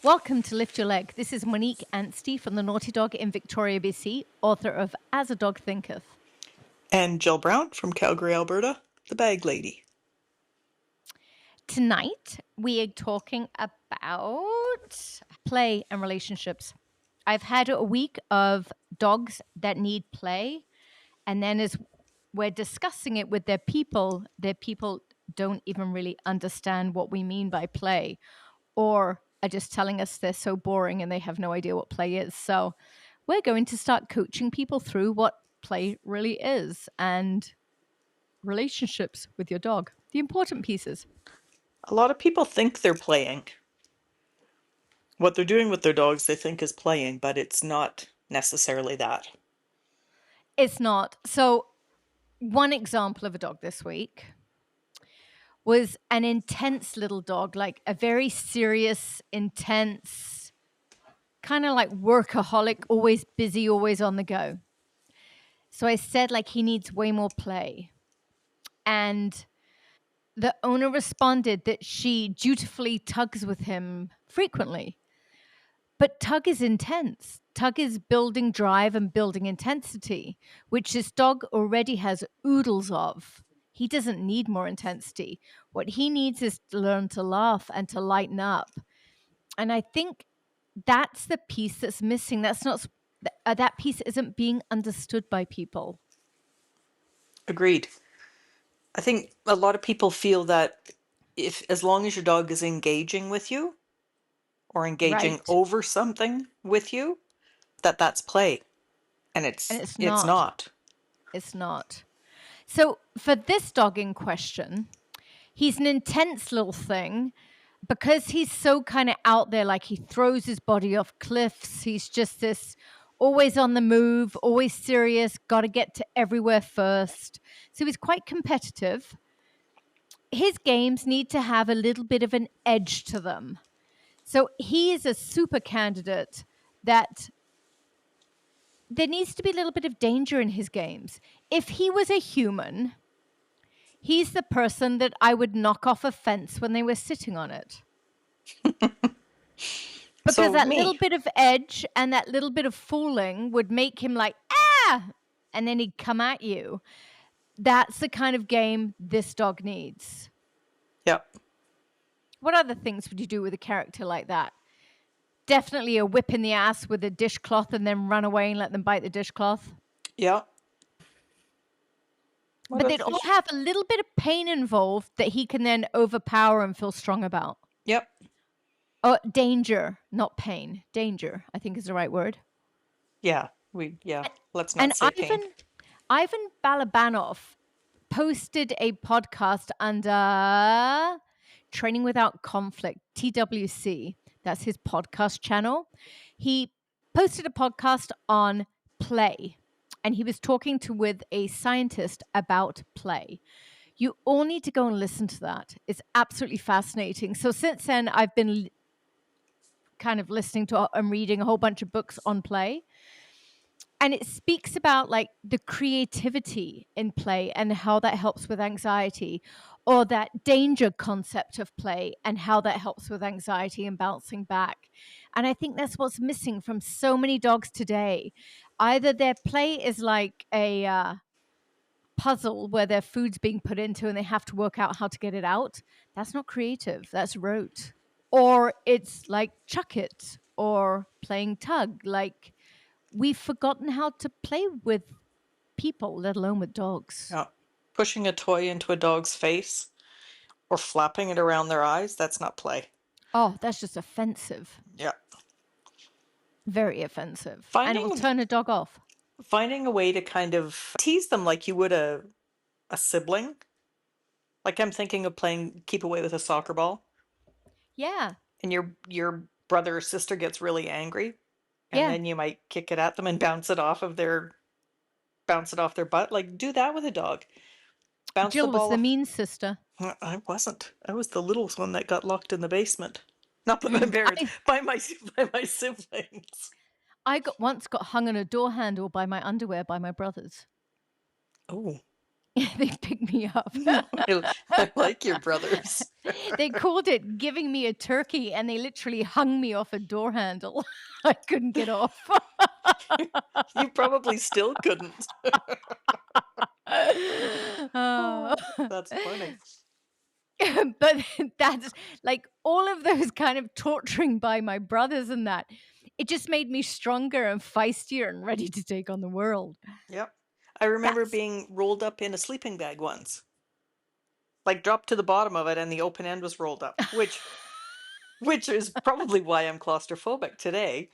Welcome to Lift Your Leg. This is Monique Anstey from the Naughty Dog in Victoria, BC, author of As a Dog Thinketh. And Jill Brown from Calgary, Alberta, the Bag Lady. Tonight, we are talking about play and relationships. I've had a week of dogs that need play, and then as we're discussing it with their people don't even really understand what we mean by play, or are just telling us they're so boring and they have no idea what play is. So we're going to start coaching people through what play really is and relationships with your dog, the important pieces. A lot of people think they're playing. What they're doing with their dogs, they think is playing, but it's not necessarily that. It's not. So, one example of a dog this week was an intense little dog, like a very serious, intense, kind of like workaholic, always busy, always on the go. So I said, like, he needs way more play. And the owner responded that she dutifully tugs with him frequently. But tug is intense. Tug is building drive and building intensity, which this dog already has oodles of. He doesn't need more intensity. What he needs is to learn to laugh and to lighten up. And I think that's the piece that's missing. That piece isn't being understood by people. Agreed. I think a lot of people feel that if as long as your dog is engaging with you or engaging Right. over something with you, that's play. And And it's it's it's not. not. It's not. So for this dog in question, he's an intense little thing because he's so kind of out there, like he throws his body off cliffs. He's just this always on the move, always serious, got to get to everywhere first. So he's quite competitive. His games need to have a little bit of an edge to them. So he is a super candidate that there needs to be a little bit of danger in his games. If he was a human, he's the person that I would knock off a fence when they were sitting on it. Because So that little me. bit of edge and that little bit of fooling would make him like, ah, and then he'd come at you. That's the kind of game this dog needs. Yep. What other things would you do with a character like that? Definitely a whip in the ass with a dishcloth and then run away and let them bite the dishcloth. Yeah. What But other they'd all fish? have a little bit of pain involved that he can then overpower and feel strong about. Yep. Oh, danger, not pain. Danger, I think is the right word. Yeah. Let's And not say pain. Ivan Balabanov posted a podcast under Training Without Conflict, TWC. That's his podcast channel. He posted a podcast on play, and he was talking with a scientist about play. You all need to go and listen to that. It's absolutely fascinating. So since then, I've been kind of listening to and reading a whole bunch of books on play, and it speaks about like the creativity in play and how that helps with anxiety, or that danger concept of play and how that helps with anxiety and bouncing back. And I think that's what's missing from so many dogs today. Either their play is like a puzzle where their food's being put into and they have to work out how to get it out. That's not creative, that's rote. Or it's like chuck it or playing tug. Like, we've forgotten how to play with people, let alone with dogs. Yeah. Pushing a toy into a dog's face or flapping it around their eyes, that's not play. Oh, that's just offensive. Yeah. Very offensive. And it will Finding turn a dog off. finding a way to kind of tease them like you would a sibling. Like I'm thinking of playing keep away with a soccer ball, Yeah. and your brother or sister gets really angry, and Yeah. then you might kick it at them and bounce it off their butt. Like do that with a dog. Bounce the Jill was the ball. mean sister. I wasn't. I was the little one that got locked in the basement. Not by my parents, I, by my siblings. I once got hung on a door handle by my underwear by my brothers. Oh, They picked me up. I like your brothers. They called it giving me a turkey, and they literally hung me off a door handle. I couldn't get off. You probably still couldn't. Oh. Oh, that's funny. But that's like all of those kind of torturing by my brothers and that. It just made me stronger and feistier and ready to take on the world. Yep. I remember That's being rolled up in a sleeping bag once. Like dropped to the bottom of it and the open end was rolled up, which is probably why I'm claustrophobic today.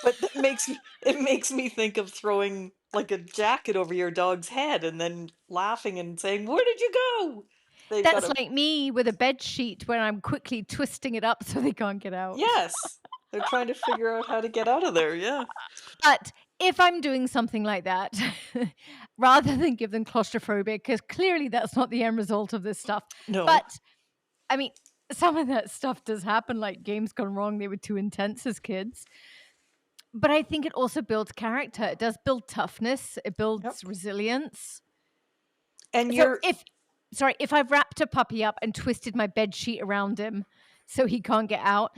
But it makes me think of throwing like a jacket over your dog's head and then laughing and saying, "Where did you go?" They've got that's a like me with a bed sheet when I'm quickly twisting it up so they can't get out. yes. They're trying to figure out how to get out of there. Yeah. But if I'm doing something like that, rather than give them claustrophobia, because clearly that's not the end result of this stuff. No. But I mean, some of that stuff does happen, like games gone wrong. They were too intense as kids. But I think it also builds character. It does build toughness. It Yep. builds resilience. And So you're if I've wrapped a puppy up and twisted my bed sheet around him so he can't get out,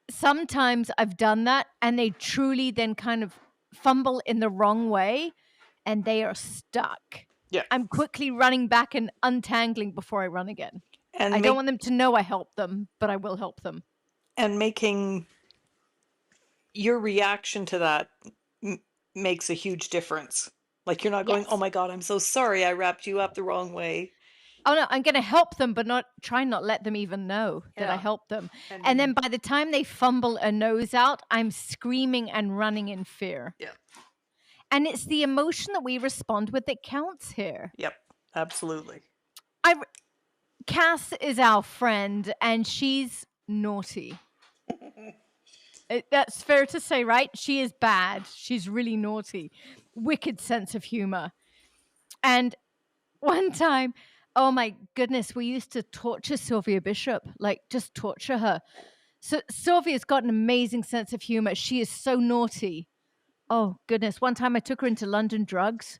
sometimes I've done that and they truly then kind of fumble in the wrong way and they are stuck. yeah, I'm quickly running back and untangling before I run again. I and don't want them to know I helped them, but I will help them. making your reaction to that m- makes a huge difference. Like you're not going, "Oh Yes. my God, I'm so sorry I wrapped you up the wrong way." Oh no, I'm going to help them, but not let them even know that I Yeah. helped them. And then And by the time they fumble a nose out, I'm screaming and running in fear. yeah. And it's the emotion that we respond with that counts here. Yep. Absolutely. I Cass is our friend, and she's naughty. That's fair to say, right? She is bad. She's really naughty. Wicked sense of humor. And one time, oh my goodness, we used to torture Sylvia Bishop, like just torture her. So Sylvia's got an amazing sense of humor. She is so naughty. Oh goodness. One time I took her into London Drugs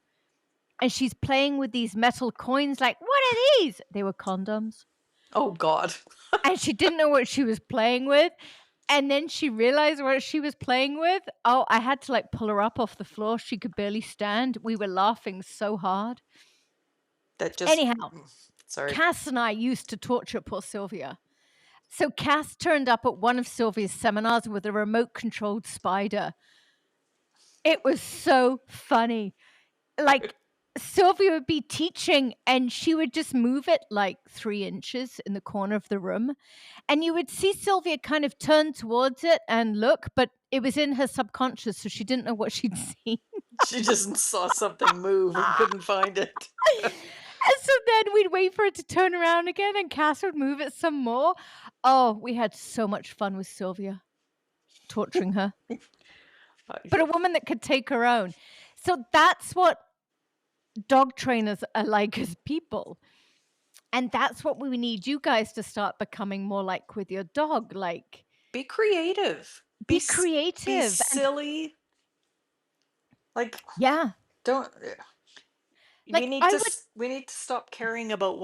and she's playing with these metal coins like, what are these? They were condoms. Oh God. And she didn't know what she was playing with. And then she realized what she was playing with. Oh, I had to like pull her up off the floor. She could barely stand. We were laughing so hard. That just Anyhow, sorry. Cass and I used to torture poor Sylvia. So Cass turned up at one of Sylvia's seminars with a remote controlled spider. It was so funny. Like Sylvia would be teaching and she would just move it like 3 inches in the corner of the room. And you would see Sylvia kind of turn towards it and look, but it was in her subconscious, so she didn't know what she'd seen. She just saw something move and couldn't find it. And so then we'd wait for it to turn around again and Cass would move it some more. Oh, we had so much fun with Sylvia, torturing her. But a woman that could take her own. So that's what dog trainers are like as people. And that's what we need you guys to start becoming more like with your dog. Like, Be creative. be Be creative. silly. Like Yeah. don't Like, I would, we need to stop caring about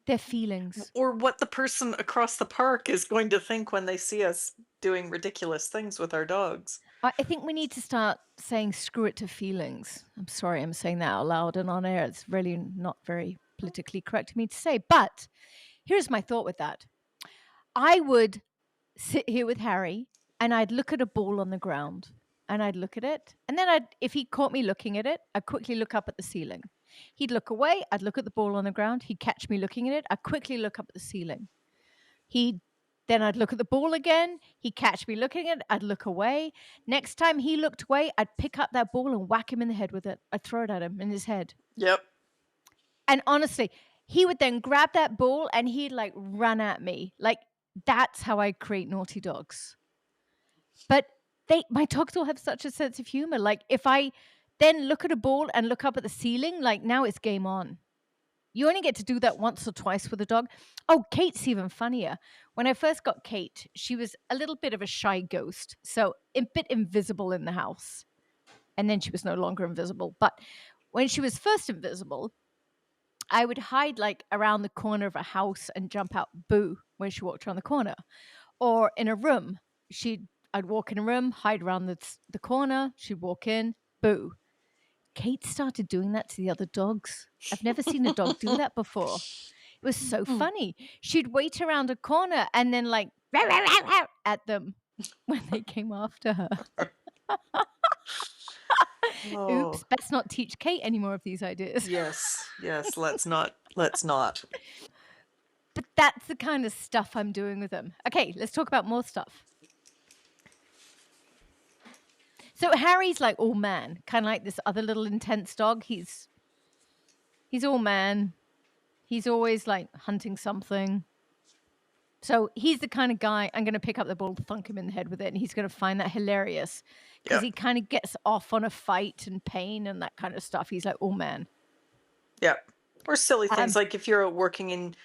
their feelings. what the person across the park is going to think when they see us doing ridiculous things with our dogs. I think we need to start saying screw it to feelings. I'm sorry I'm saying that out loud and on air. It's really not very politically correct of me to say. But here's my thought with that. I would sit here with Harry and I'd look at a ball on the ground and I'd look at it. And then if he caught me looking at it, I'd quickly look up at the ceiling. He'd look away. I'd look at the ball on the ground. He'd catch me looking at it. I'd quickly look up at the ceiling. Then I'd look at the ball again. He'd catch me looking at it. I'd look away. Next time he looked away, I'd pick up that ball and whack him in the head with it. I'd throw it at him in his head. Yep. And honestly, he would then grab that ball and he'd like run at me. Like that's how I create naughty dogs. But my dogs all have such a sense of humor. Like if I then look at a ball and look up at the ceiling, like now it's game on. You only get to do that once or twice with a dog. Oh, Kate's even funnier. When I first got Kate, she was a little bit of a shy ghost, so a bit invisible in the house. And then she was no longer invisible. But when she was first invisible, I would hide like around the corner of a house and jump out, boo, when she walked around the corner. Or in a room, I'd walk in a room, hide around the corner, she'd walk in, boo. Kate started doing that to the other dogs. I've never seen a dog do that before. It was so funny. She'd wait around a corner and then like "Row, row, row, row," at them when they came after her. Oh, Oops, best not teach Kate any more of these ideas. yes, yes, let's not. Let's not. But that's the kind of stuff I'm doing with them. Okay, let's talk about more stuff. So Harry's like all man, kind of like this other little intense dog. He's all man. He's always like hunting something. So he's the kind of guy, I'm going to pick up the ball, thunk him in the head with it, and he's going to find that hilarious because Yeah, he kind of gets off on a fight and pain and that kind of stuff. He's like, oh man. yeah. Or silly things like if you're working in,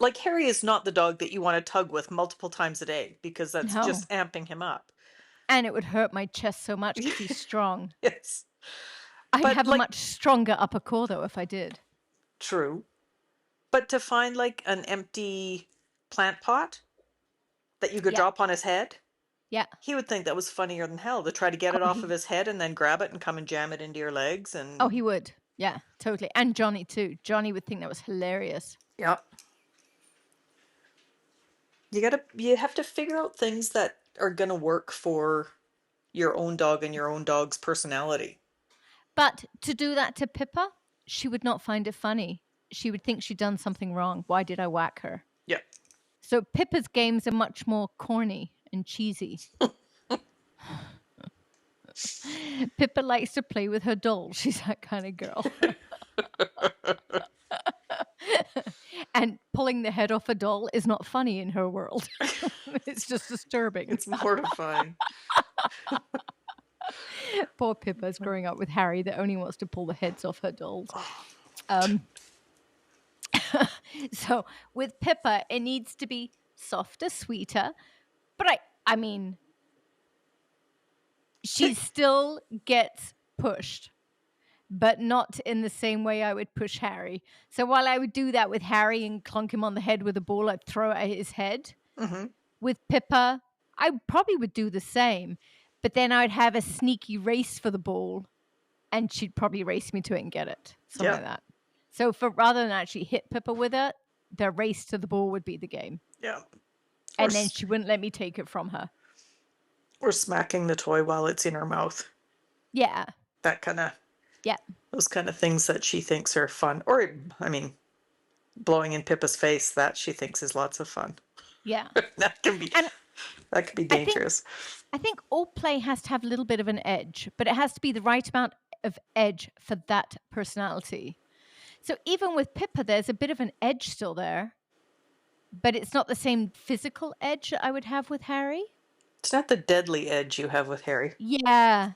like Harry is not the dog that you want to tug with multiple times a day because that's No. just amping him up. And it would hurt my chest so much because he's strong. Yes, I'd but have a like much stronger upper core though if I did. true. But to find like an empty plant pot that you could Yeah. drop on his head, Yeah. he would think that was funnier than hell to try to get it Oh, off of his head and then grab it and come and jam it into your legs and he would. Yeah, totally. And Johnny too. Johnny would think that was hilarious. yeah. You have to figure out things that are gonna work for your own dog and your own dog's personality. But to do that to Pippa, she would not find it funny. She would think she'd done something wrong. Why did I whack her? Yeah. So Pippa's games are much more corny and cheesy. Pippa likes to play with her doll. She's that kind of girl. And pulling the head off a doll is not funny in her world. It's just disturbing. It's mortifying. Poor Pippa's growing up with Harry that only wants to pull the heads off her dolls. So with Pippa, it needs to be softer, sweeter. But I mean, she still gets pushed, but not in the same way I would push Harry. So while I would do that with Harry and clunk him on the head with a ball, I'd throw it at his head. Mm-hmm. With Pippa, I probably would do the same, but then I'd have a sneaky race for the ball and she'd probably race me to it and get it. Something like that. So rather than actually hit Pippa with it, the race to the ball would be the game. Yeah. And then she wouldn't let me take it from her. Or smacking the toy while it's in her mouth. Yeah. That kind of... Yeah. Those kind of things that she thinks are fun. Or, I mean, blowing in Pippa's face, that she thinks is lots of fun. Yeah. That can be dangerous. I think all play has to have a little bit of an edge, but it has to be the right amount of edge for that personality. So even with Pippa, there's a bit of an edge still there, but it's not the same physical edge that I would have with Harry. It's not the deadly edge you have with Harry. Yeah.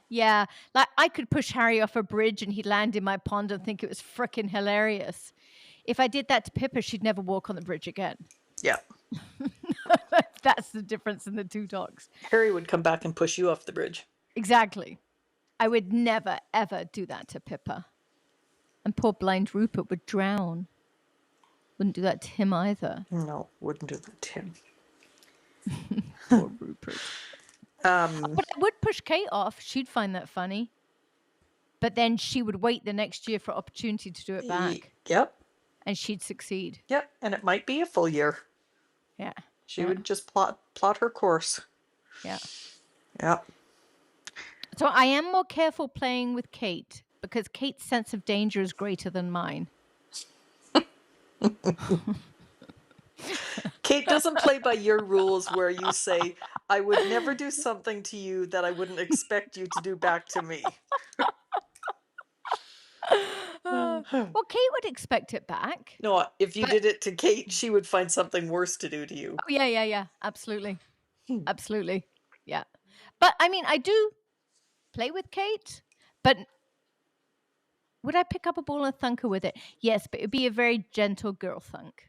Like I could push Harry off a bridge and he'd land in my pond and think it was frickin' hilarious. If I did that to Pippa, she'd never walk on the bridge again. Yeah. That's the difference in the two dogs. Harry would come back and push you off the bridge. Exactly. I would never, ever do that to Pippa. And poor blind Rupert would drown. Wouldn't do that to him either. No, wouldn't do that to him. Poor Rupert. But I would push Kate off. She'd find that funny. But then she would wait the next year for opportunity to do it back. Yep. And she'd succeed. Yep. And it might be a full year. Yeah. She would just plot her course. Yeah. Yeah. So I am more careful playing with Kate because Kate's sense of danger is greater than mine. Kate doesn't play by your rules where you say, I would never do something to you that I wouldn't expect you to do back to me. Well, Kate would expect it back. No, if you did it to Kate, she would find something worse to do to you. Oh, yeah. Absolutely. Absolutely. Yeah. But I mean, I do play with Kate, but would I pick up a ball and thunk her with it? Yes, but it'd be a very gentle girl thunk.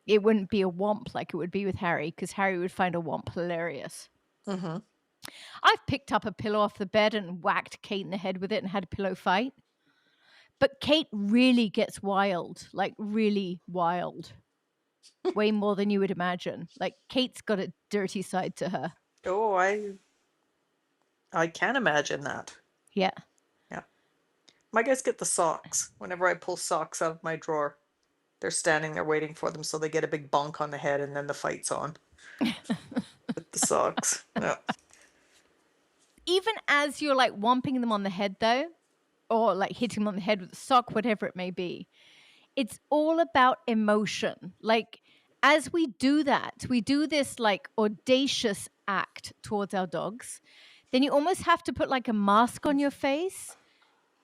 It wouldn't be a womp like it would be with Harry, because Harry would find a womp hilarious. Mm-hmm. I've picked up a pillow off the bed and whacked Kate in the head with it and had a pillow fight. But Kate really gets wild, like really wild. Way more than you would imagine. Like Kate's got a dirty side to her. Oh, I can imagine that. Yeah. Yeah. My guys get the socks. Whenever I pull socks out of my drawer, they're standing there waiting for them, so they get a big bonk on the head, and then the fight's on with the socks. Yeah. Even as you're like whomping them on the head though, or like hitting them on the head with a sock, whatever it may be, it's all about emotion. Like as we do that, we do this like audacious act towards our dogs, then you almost have to put like a mask on your face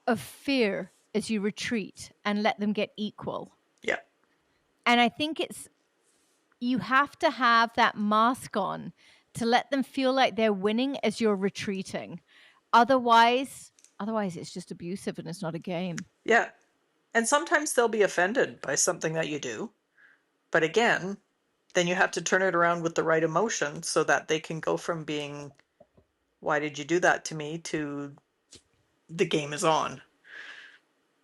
of fear as you retreat and let them get equal. Yeah. And I think you have to have that mask on to let them feel like they're winning as you're retreating. Otherwise it's just abusive and it's not a game. Yeah. And sometimes they'll be offended by something that you do. But again, then you have to turn it around with the right emotion so that they can go from being, why did you do that to me, to the game is on.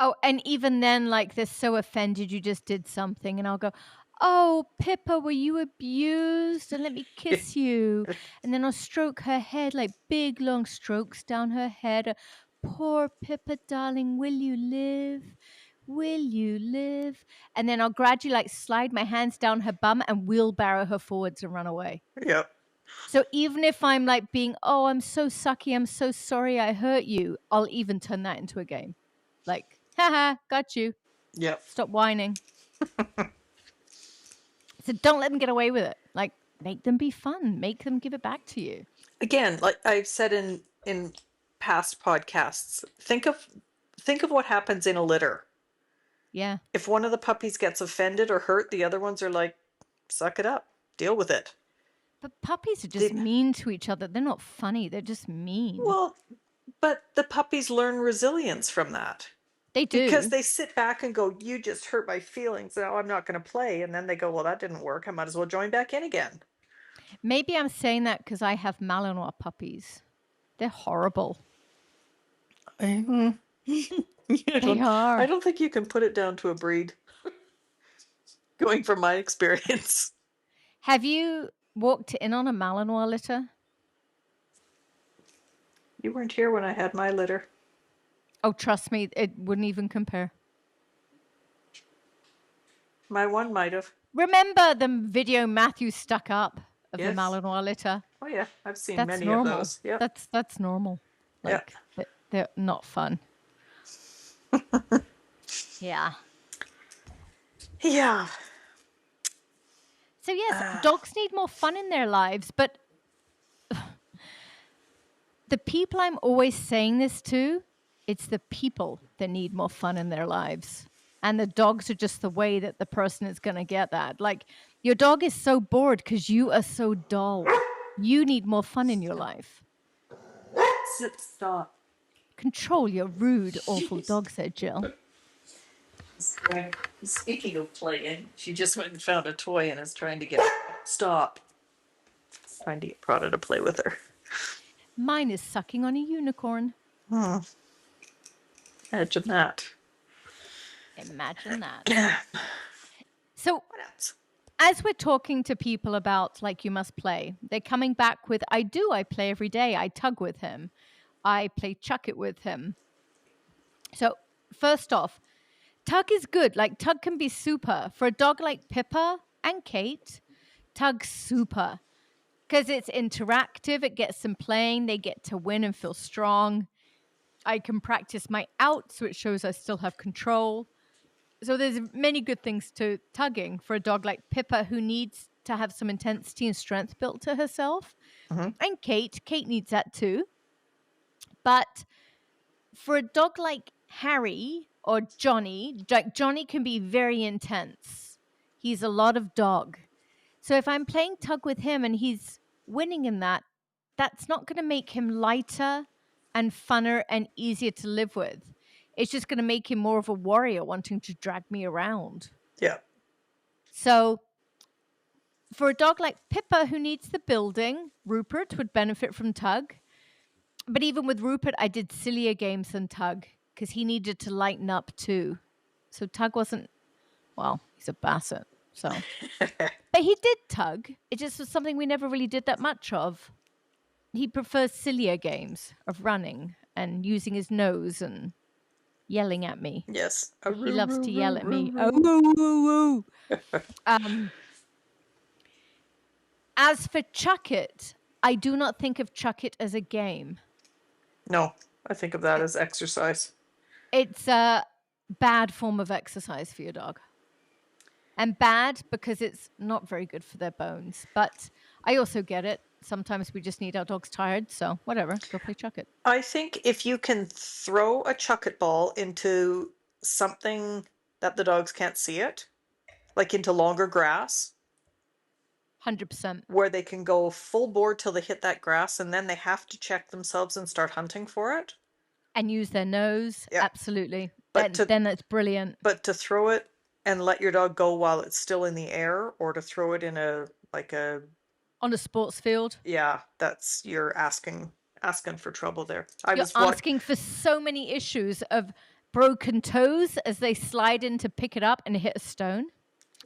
Oh, and even then, like they're so offended you just did something, and I'll go, "Oh, Pippa, were you abused? And let me kiss you." And then I'll stroke her head, like big long strokes down her head. Poor Pippa, darling, will you live? Will you live? And then I'll gradually like slide my hands down her bum and wheelbarrow her forwards and run away. Yeah. So even if I'm like being, "Oh, I'm so sucky, I'm so sorry I hurt you," I'll even turn that into a game. Like, haha, got you. Yeah. Stop whining. So don't let them get away with it. Like, make them be fun. Make them give it back to you. Again, like I've said in past podcasts, think of what happens in a litter. Yeah. If one of the puppies gets offended or hurt, the other ones are like, suck it up, deal with it. But puppies are just mean to each other. They're not funny. They're just mean. Well, but the puppies learn resilience from that. They Because do. they sit back and go, you just hurt my feelings. Now I'm not going to play. And then they go, well, that didn't work. I might as well join back in again. Maybe I'm saying that because I have Malinois puppies. They're horrible. I They are. don't think you can put it down to a breed. Going from my experience. Have you walked in on a Malinois litter? You weren't here when I had my litter. Oh, trust me, it wouldn't even compare. My one might have. Remember the video Matthew stuck up of Yes. the Malinois litter? Oh yeah, I've seen That's many normal. of those. Yeah. That's normal. Like they're not fun. Yeah. Yeah. So yes, dogs need more fun in their lives, but the people I'm always saying this to, it's the people that need more fun in their lives. And the dogs are just the way that the person is going to get that. Like your dog is so bored because you are so dull. You need more fun in your life. Stop. Control your rude, awful dog, said Jill. Speaking of playing, she just went and found a toy and is trying to get stop. Trying to get Prada to play with her. Mine is sucking on a unicorn. Imagine that. Imagine that. So, as we're talking to people about, like, you must play, they're coming back with, I play every day. I tug with him. I play chuck it with him. So, first off, tug is good. Like, tug can be super. For a dog like Pippa and Kate, tug's super. Because it's interactive. It gets them playing. They get to win and feel strong. I can practice my outs, which shows I still have control. So there's many good things to tugging for a dog like Pippa, who needs to have some intensity and strength built to herself. And Kate needs that too. But for a dog like Harry or Johnny, like Johnny can be very intense. He's a lot of dog. So if I'm playing tug with him and he's winning in that, that's not going to make him lighter and funner and easier to live with. It's just going to make him more of a warrior wanting to drag me around. Yeah. So for a dog like Pippa who needs the building, Rupert would benefit from tug. But even with Rupert, I did sillier games than tug because he needed to lighten up too. So Tug wasn't, well, he's a basset. So, but he did tug. It just was something we never really did that much of. He prefers sillier games of running and using his nose and yelling at me. Yes. He loves to yell at me. Oh, Aroo. woo, woo, woo. As for Chuck It, I do not think of Chuck It as a game. No, I think of that as exercise. It's a bad form of exercise for your dog. And bad because it's not very good for their bones. But I also get it. Sometimes we just need our dogs tired. So whatever, go play Chuck It. I think if you can throw a chuck-it ball into something that the dogs can't see it, like into longer grass, 100%. where they can go full bore till they hit that grass and then they have to check themselves and start hunting for it. And use their nose. Yeah. Absolutely. But Then that's brilliant. But to throw it and let your dog go while it's still in the air, or to throw it in On a sports field. yeah, that's you're asking for trouble there. You're asking for so many issues of broken toes as they slide in to pick it up and hit a stone,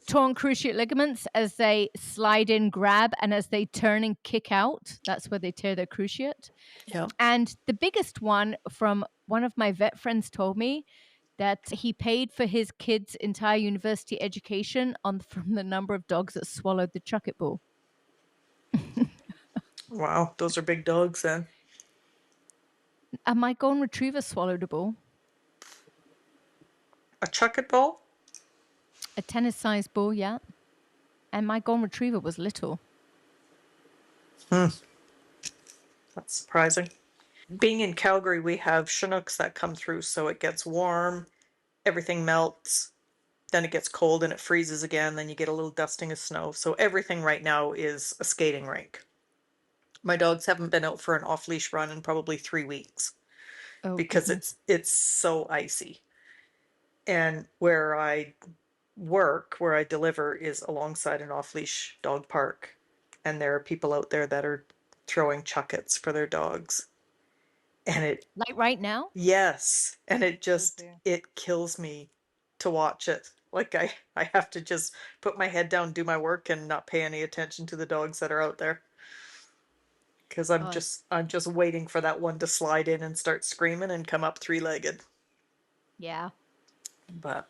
torn cruciate ligaments as they slide in, grab, and as they turn and kick out. That's where they tear their cruciate. Yeah. And the biggest one from one of my vet friends told me that he paid for his kids' entire university education from the number of dogs that swallowed the Chuck It ball. Wow, those are big dogs then. My golden retriever swallowed a ball. A chuck-it ball? A tennis-sized ball, yeah. And my golden retriever was little. That's surprising. Being in Calgary, we have Chinooks that come through, so it gets warm, everything melts, then it gets cold and it freezes again, then you get a little dusting of snow. So everything right now is a skating rink. My dogs haven't been out for an off-leash run in probably 3 weeks because it's so icy. And where I work, where I deliver, is alongside an off-leash dog park. And there are people out there that are throwing chuck-its for their dogs. And it... Like right now? Yes. And it just, it kills me to watch it. Like I have to just put my head down, do my work, and not pay any attention to the dogs that are out there. Because I'm just waiting for that one to slide in and start screaming and come up three-legged. Yeah. But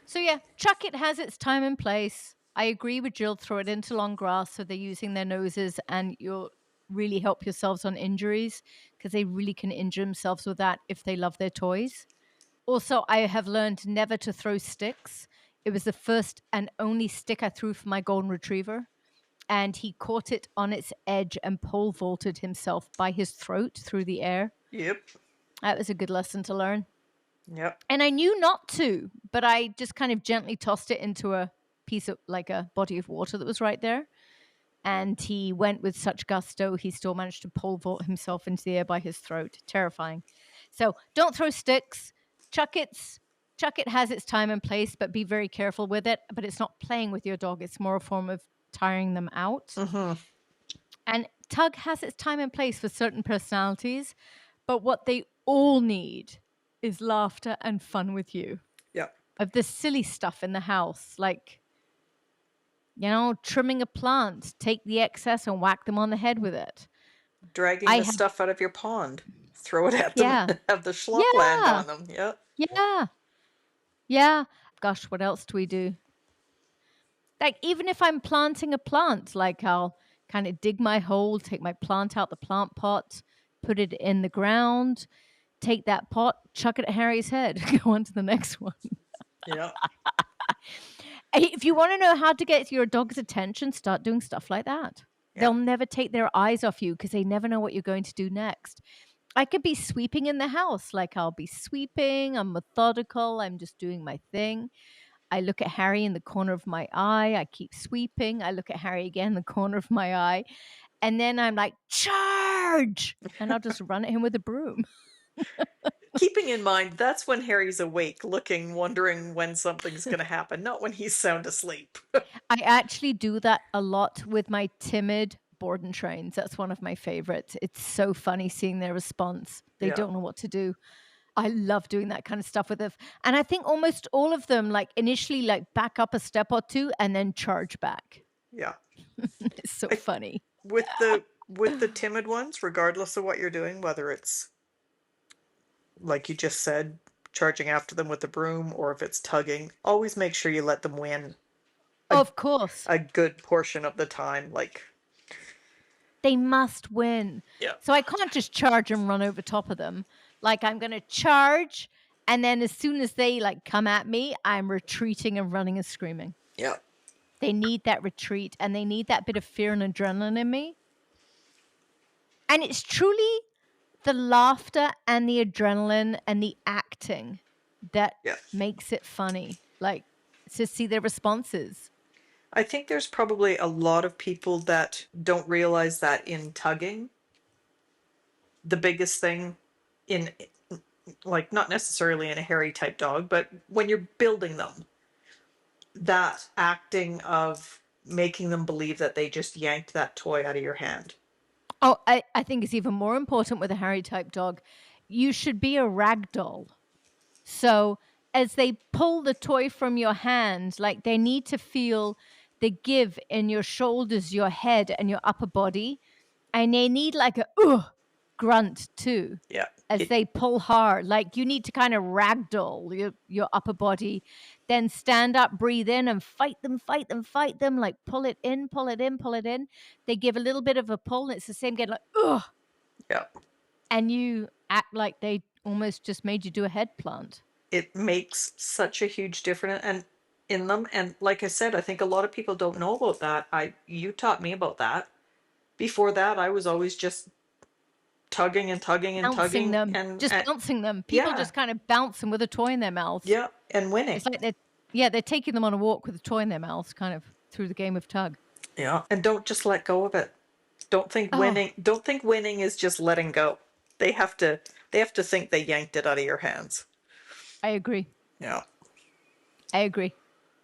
so yeah, Chuck It has its time and place. I agree with Jill. Throw it into long grass so they're using their noses, and you'll really help yourselves on injuries because they really can injure themselves with that if they love their toys. Also, I have learned never to throw sticks. It was the first and only stick I threw for my golden retriever, and he caught it on its edge and pole vaulted himself by his throat through the air. Yep. That was a good lesson to learn. Yep. And I knew not to, but I just kind of gently tossed it into a piece of, like a body of water that was right there. And he went with such gusto, he still managed to pole vault himself into the air by his throat. Terrifying. So don't throw sticks. Chuck It has its time and place, but be very careful with it. But it's not playing with your dog. It's more a form of tiring them out. Mm-hmm. And Tug has its time and place for certain personalities. But what they all need is laughter and fun with you. Yeah. Of the silly stuff in the house, like, trimming a plant, take the excess and whack them on the head with it. Dragging the stuff out of your pond, throw it at them, and have the schlop land on them. Yeah. Yeah. Yeah. Gosh, what else do we do? Like, even if I'm planting a plant, like I'll kind of dig my hole, take my plant out the plant pot, put it in the ground, take that pot, chuck it at Harry's head, go on to the next one. Yeah. If you want to know how to get your dog's attention, start doing stuff like that. Yeah. They'll never take their eyes off you because they never know what you're going to do next. I could be sweeping in the house. Like I'll be sweeping. I'm methodical. I'm just doing my thing. I look at Harry in the corner of my eye. I keep sweeping. I look at Harry again in the corner of my eye. And then I'm like, charge! And I'll just run at him with a broom. Keeping in mind, that's when Harry's awake, looking, wondering when something's going to happen, not when he's sound asleep. I actually do that a lot with my timid board and trains. That's one of my favorites. It's so funny seeing their response. They don't know what to do. I love doing that kind of stuff with it. And I think almost all of them, like, initially, like, back up a step or two and then charge back. Yeah. It's so I funny. with the timid ones, regardless of what you're doing, whether it's like you just said, charging after them with the broom, or if it's tugging, always make sure you let them win a Of course. a good portion of the time. Like, They must win. yeah, So I can't just charge and run over top of them. Like, I'm gonna charge, and then as soon as they, like, come at me, I'm retreating and running and screaming. yeah, They need that retreat, and they need that bit of fear and adrenaline in me. And it's truly the laughter and the adrenaline and the acting that yeah. makes it funny, like, to see their responses. I think there's probably a lot of people that don't realize that in tugging, the biggest thing in, like, not necessarily in a hairy type dog, but when you're building them, that acting of making them believe that they just yanked that toy out of your hand. Oh, I think it's even more important with a Harry type dog. You should be a rag doll. So as they pull the toy from your hand, like, they need to feel the give in your shoulders, your head, and your upper body. And they need like a grunt too Yeah. as they pull hard. Like, you need to kind of ragdoll your upper body, then stand up, breathe in, and fight them, fight them, fight them. Like, pull it in, pull it in, pull it in. They give a little bit of a pull, and it's the same again, like, ugh. Yeah. And you act like they almost just made you do a head plant. It makes such a huge difference and in them. And like I said, I think a lot of people don't know about that. You taught me about that. Before that, I was always just tugging and tugging and Bouncing tugging them, just and bouncing them. People yeah, just kind of bouncing with a toy in their mouths. yeah, and winning. It's like they're taking them on a walk with a toy in their mouths, kind of through the game of tug. Yeah. And don't just let go of it. Oh, Don't think winning is just letting go. They have to they have to think they yanked it out of your hands. I agree. Yeah. I agree.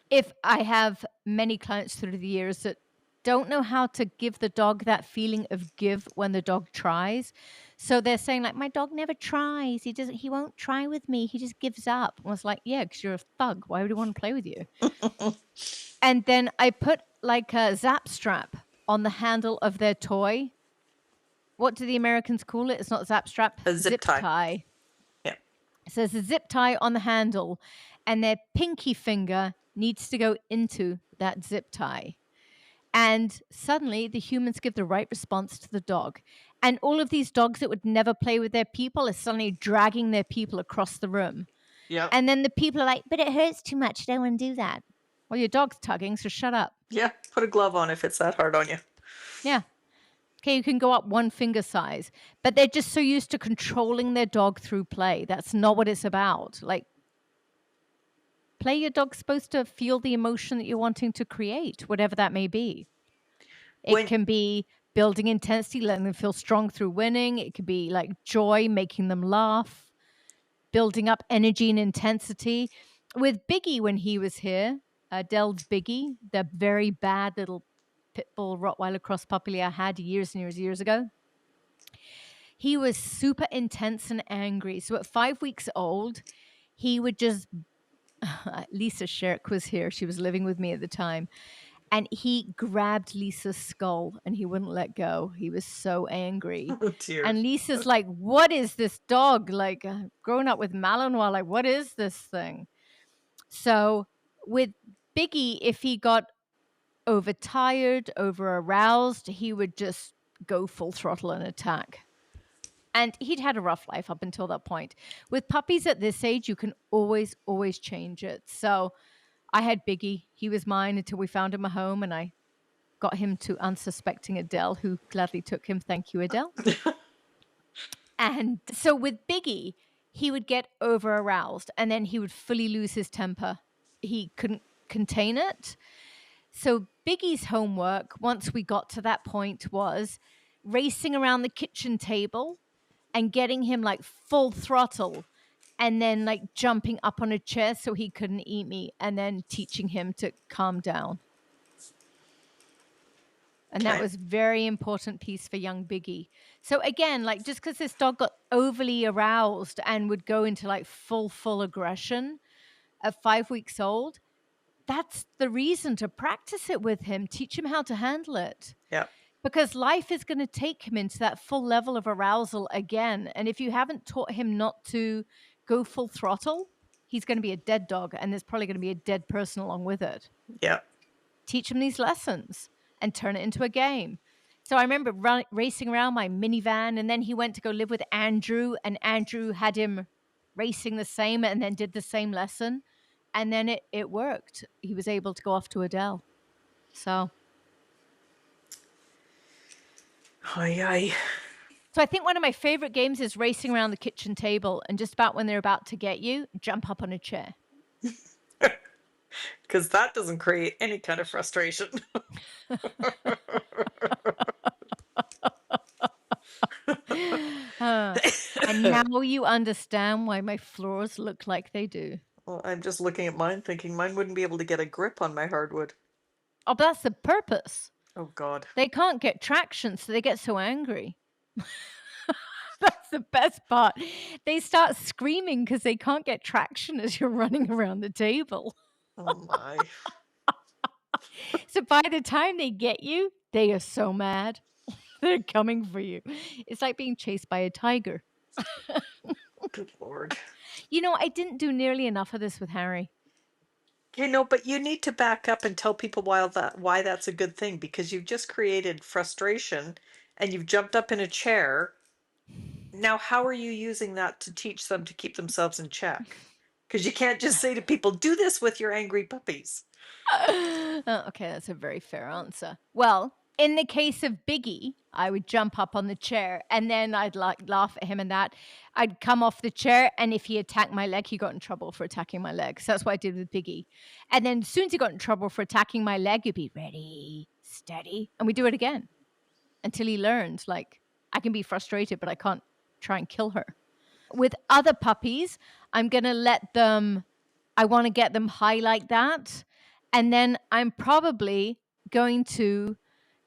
If I have many clients through the years that don't know how to give the dog that feeling of give when the dog tries. So they're saying, like, my dog never tries. He won't try with me. He just gives up. I was like, yeah, because you're a thug. Why would he want to play with you? And then I put like a zap strap on the handle of their toy. What do the Americans call it? It's not zap strap, A zip tie. tie. Yeah. So there's a zip tie on the handle, and their pinky finger needs to go into that zip tie. And suddenly the humans give the right response to the dog. And all of these dogs that would never play with their people are suddenly dragging their people across the room. Yeah. And then the people are like, but it hurts too much. I don't want to do that. Well, your dog's tugging, so shut up. Yeah. Put a glove on if it's that hard on you. Yeah. Okay, you can go up one finger size, but they're just so used to controlling their dog through play. That's not what it's about. Like, play, your dog's supposed to feel the emotion that you're wanting to create, whatever that may be. It When can be building intensity, letting them feel strong through winning. It could be like joy, making them laugh, building up energy and intensity. With Biggie, when he was here, Dell's Biggie, the very bad little pit bull Rottweiler cross puppy I had years and years ago, he was super intense and angry. So at 5 weeks old, he would just Lisa Sherrick was here. She was living with me at the time. And he grabbed Lisa's skull and he wouldn't let go. He was so angry. oh dear. And Lisa's like, what is this dog? Like, growing up with Malinois, like, what is this thing? So with Biggie, if he got overtired, over aroused, he would just go full throttle and attack. And he'd had a rough life up until that point. With puppies at this age, you can always change it. So I had Biggie. He was mine until we found him a home, and I got him to unsuspecting Adele, who gladly took him. Thank you, Adele. And so with Biggie, he would get over aroused and then he would fully lose his temper. He couldn't contain it. So Biggie's homework, once we got to that point, was racing around the kitchen table and getting him like full throttle and then like jumping up on a chair so he couldn't eat me and then teaching him to calm down. And that Okay. was very important piece for young Biggie. So again, like just because this dog got overly aroused and would go into like full aggression at 5 weeks old, that's the reason to practice it with him, teach him how to handle it. Yeah. Because life is going to take him into that full level of arousal again. And if you haven't taught him not to go full throttle, he's going to be a dead dog, and there's probably going to be a dead person along with it. Yeah. Teach him these lessons and turn it into a game. So I remember racing around my minivan, and then he went to go live with Andrew, and Andrew had him racing the same and then did the same lesson. And then it worked. He was able to go off to Adele. So Ay, ay. I think one of my favorite games is racing around the kitchen table, and just about when they're about to get you, jump up on a chair. Because that doesn't create any kind of frustration. And now you understand why my floors look like they do. Well, I'm just looking at mine thinking mine wouldn't be able to get a grip on my hardwood. Oh, but that's the purpose. Oh, God. They can't get traction, so they get so angry. That's the best part. They start screaming because they can't get traction as you're running around the table. Oh, my. So by the time they get you, they are so mad. They're coming for you. It's like being chased by a tiger. Good Lord. You know, I didn't do nearly enough of this with Harry. You know, but you need to back up and tell people why that's a good thing, because you've just created frustration and you've jumped up in a chair. Now, how are you using that to teach them to keep themselves in check? Because you can't just say to people, do this with your angry puppies. Okay, that's a very fair answer. Well, in the case of Biggie, I would jump up on the chair and then I'd like laugh at him and that. I'd come off the chair, and if he attacked my leg, he got in trouble for attacking my leg. So that's what I did with Biggie. And then as soon as he got in trouble for attacking my leg, you'd be ready, steady, and we do it again until he learned, like, I can be frustrated, but I can't try and kill her. With other puppies, I'm going to let them, I want to get them high like that. And then I'm probably going to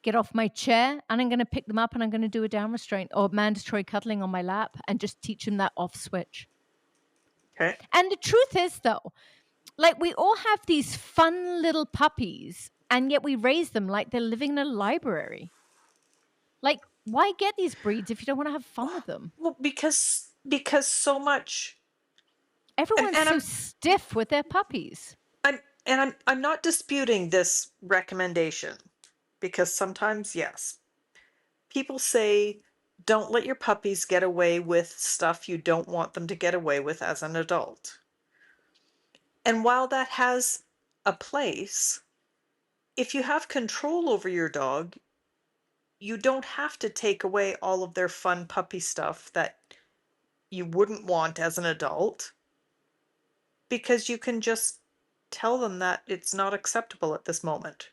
get off my chair and I'm going to pick them up and I'm going to do a down restraint or mandatory cuddling on my lap and just teach them that off switch. Okay. And the truth is, though, like we all have these fun little puppies, and yet we raise them like they're living in a library. Like, why get these breeds if you don't want to have fun with them? Well, because so much, Everyone's and so stiff with their puppies. I'm not disputing this recommendation, because sometimes, yes, people say don't let your puppies get away with stuff you don't want them to get away with as an adult. And while that has a place, if you have control over your dog, you don't have to take away all of their fun puppy stuff that you wouldn't want as an adult, because you can just tell them that it's not acceptable at this moment.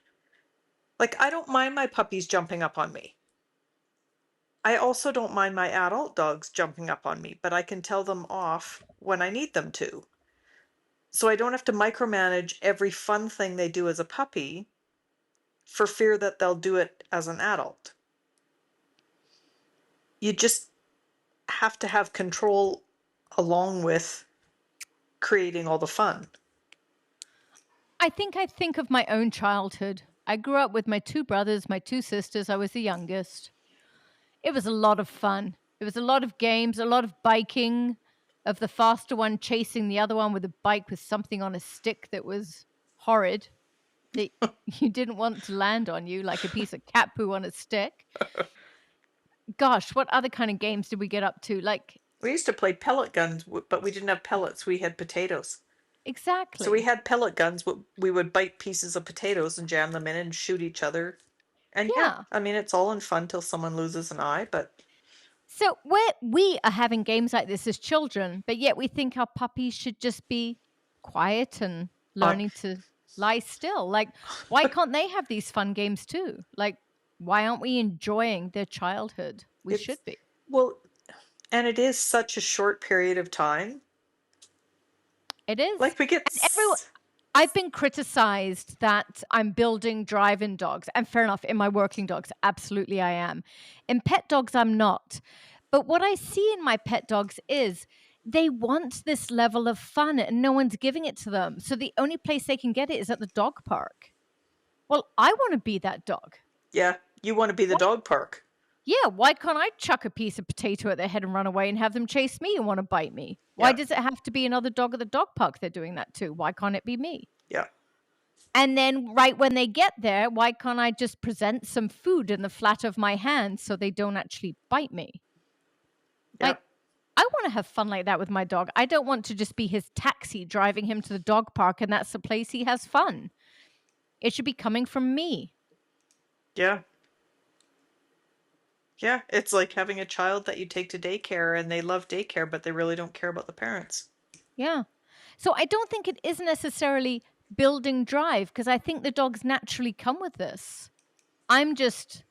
Like, I don't mind my puppies jumping up on me. I also don't mind my adult dogs jumping up on me, but I can tell them off when I need them to. So I don't have to micromanage every fun thing they do as a puppy for fear that they'll do it as an adult. You just have to have control along with creating all the fun. I think of my own childhood. I grew up with my two brothers, my two sisters. I was the youngest. It was a lot of fun. It was a lot of games, a lot of biking, of the faster one chasing the other one with a bike with something on a stick that was horrid, that you didn't want to land on you, like a piece of cat poo on a stick. Gosh, what other kind of games did we get up to? Like, We used to play pellet guns, but we didn't have pellets. We had potatoes. exactly. So we had pellet guns. We would bite pieces of potatoes and jam them in and shoot each other. And yeah, I mean, it's all in fun till someone loses an eye, but So we are having games like this as children, but yet we think our puppies should just be quiet and learning to lie still. Like, why can't they have these fun games too? Like, why aren't we enjoying their childhood? We should be. Well, and it is such a short period of time. It is. Like, we get And everyone, I've been criticized that I'm building drive-in dogs, and fair enough, in my working dogs, absolutely I am. In pet dogs, I'm not. But what I see in my pet dogs is they want this level of fun and no one's giving it to them. So the only place they can get it is at the dog park. Well, I want to be that dog. Yeah, you want to be the Why? dog park. Yeah, why can't I chuck a piece of potato at their head and run away and have them chase me and want to bite me? Why Yeah, does it have to be another dog at the dog park they're doing that to? Why can't it be me? yeah, And then right when they get there, why can't I just present some food in the flat of my hand so they don't actually bite me? yeah, Like, I want to have fun like that with my dog. I don't want to just be his taxi driving him to the dog park and that's the place he has fun. It should be coming from me. yeah. Yeah, it's like having a child that you take to daycare and they love daycare, but they really don't care about the parents. Yeah. So I don't think it is necessarily building drive because I think the dogs naturally come with this. I'm just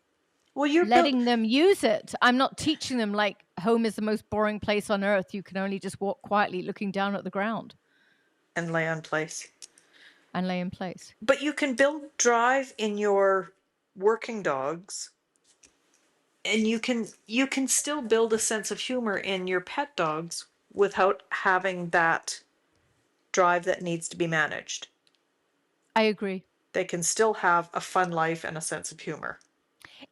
Well, you're built letting them use it. I'm not teaching them like home is the most boring place on earth. You can only just walk quietly looking down at the ground and lay on place. and lay in place. But you can build drive in your working dogs, and you can still build a sense of humor in your pet dogs without having that drive that needs to be managed. I agree. They can still have a fun life and a sense of humor.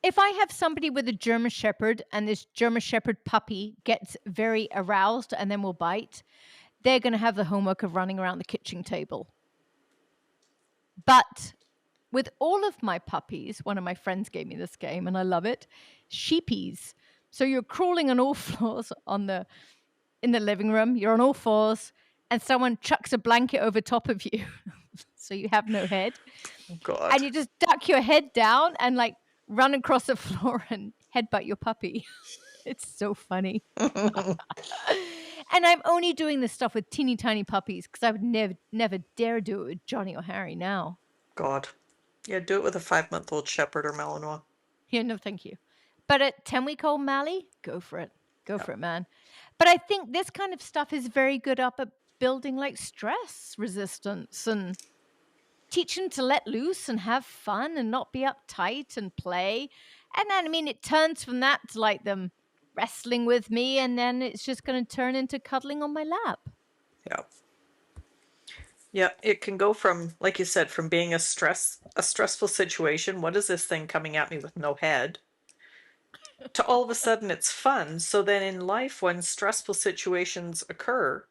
If I have somebody with a German Shepherd and this German Shepherd puppy gets very aroused and then will bite, they're going to have the homework of running around the kitchen table. But with all of my puppies, one of my friends gave me this game and I love it, sheepies. So you're crawling on all floors in the living room, you're on all fours, and someone chucks a blanket over top of you. So you have no head. Oh, God. And you just duck your head down and like run across the floor and headbutt your puppy. It's so funny. And I'm only doing this stuff with teeny tiny puppies because I would never dare do it with Johnny or Harry now. God. Yeah, do it with a 5-month-old Shepherd or Malinois. Yeah, no, thank you. But a 10-week-old Mally, go for it. Go for it, man. But I think this kind of stuff is very good up at building like stress resistance and teach them to let loose and have fun and not be uptight and play. And then, I mean, it turns from that to like them wrestling with me, and then it's just going to turn into cuddling on my lap. Yeah. Yeah, it can go from, like you said, from being a stressful situation. What is this thing coming at me with no head? To all of a sudden it's fun. So then in life, when stressful situations occur,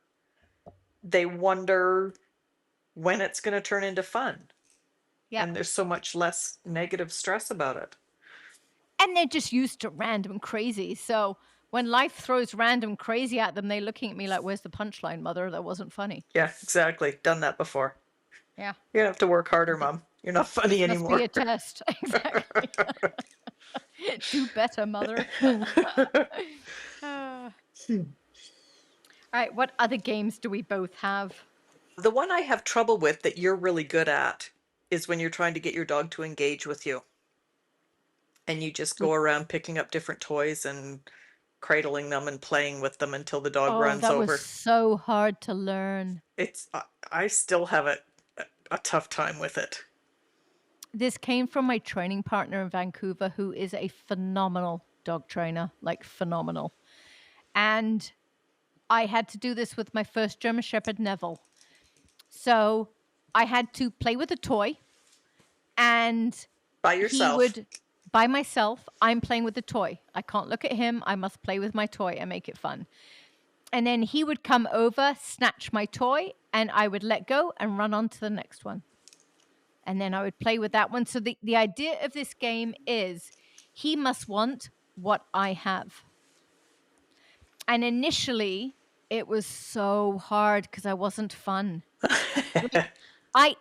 they wonder when it's going to turn into fun. Yeah. And there's so much less negative stress about it. And they're just used to random crazy. So when life throws random crazy at them, they're looking at me like, where's the punchline, mother? That wasn't funny. Yeah, exactly. Done that before. Yeah. You have to work harder, Mom. You're not funny This anymore. must be a test. Exactly. Do better, mother. All right. What other games do we both have? The one I have trouble with that you're really good at is when you're trying to get your dog to engage with you. And you just go around picking up different toys and cradling them and playing with them until the dog Oh, runs that over. was so hard to learn. I still have a tough time with it. This came from my training partner in Vancouver, who is a phenomenal dog trainer, like phenomenal. And I had to do this with my first German Shepherd, Neville. So I had to play with a toy, and By yourself. by myself, I'm playing with the toy. I can't look at him. I must play with my toy and make it fun. And then he would come over, snatch my toy, and I would let go and run on to the next one. And then I would play with that one. So the idea of this game is he must want what I have. And initially, it was so hard because I wasn't fun. I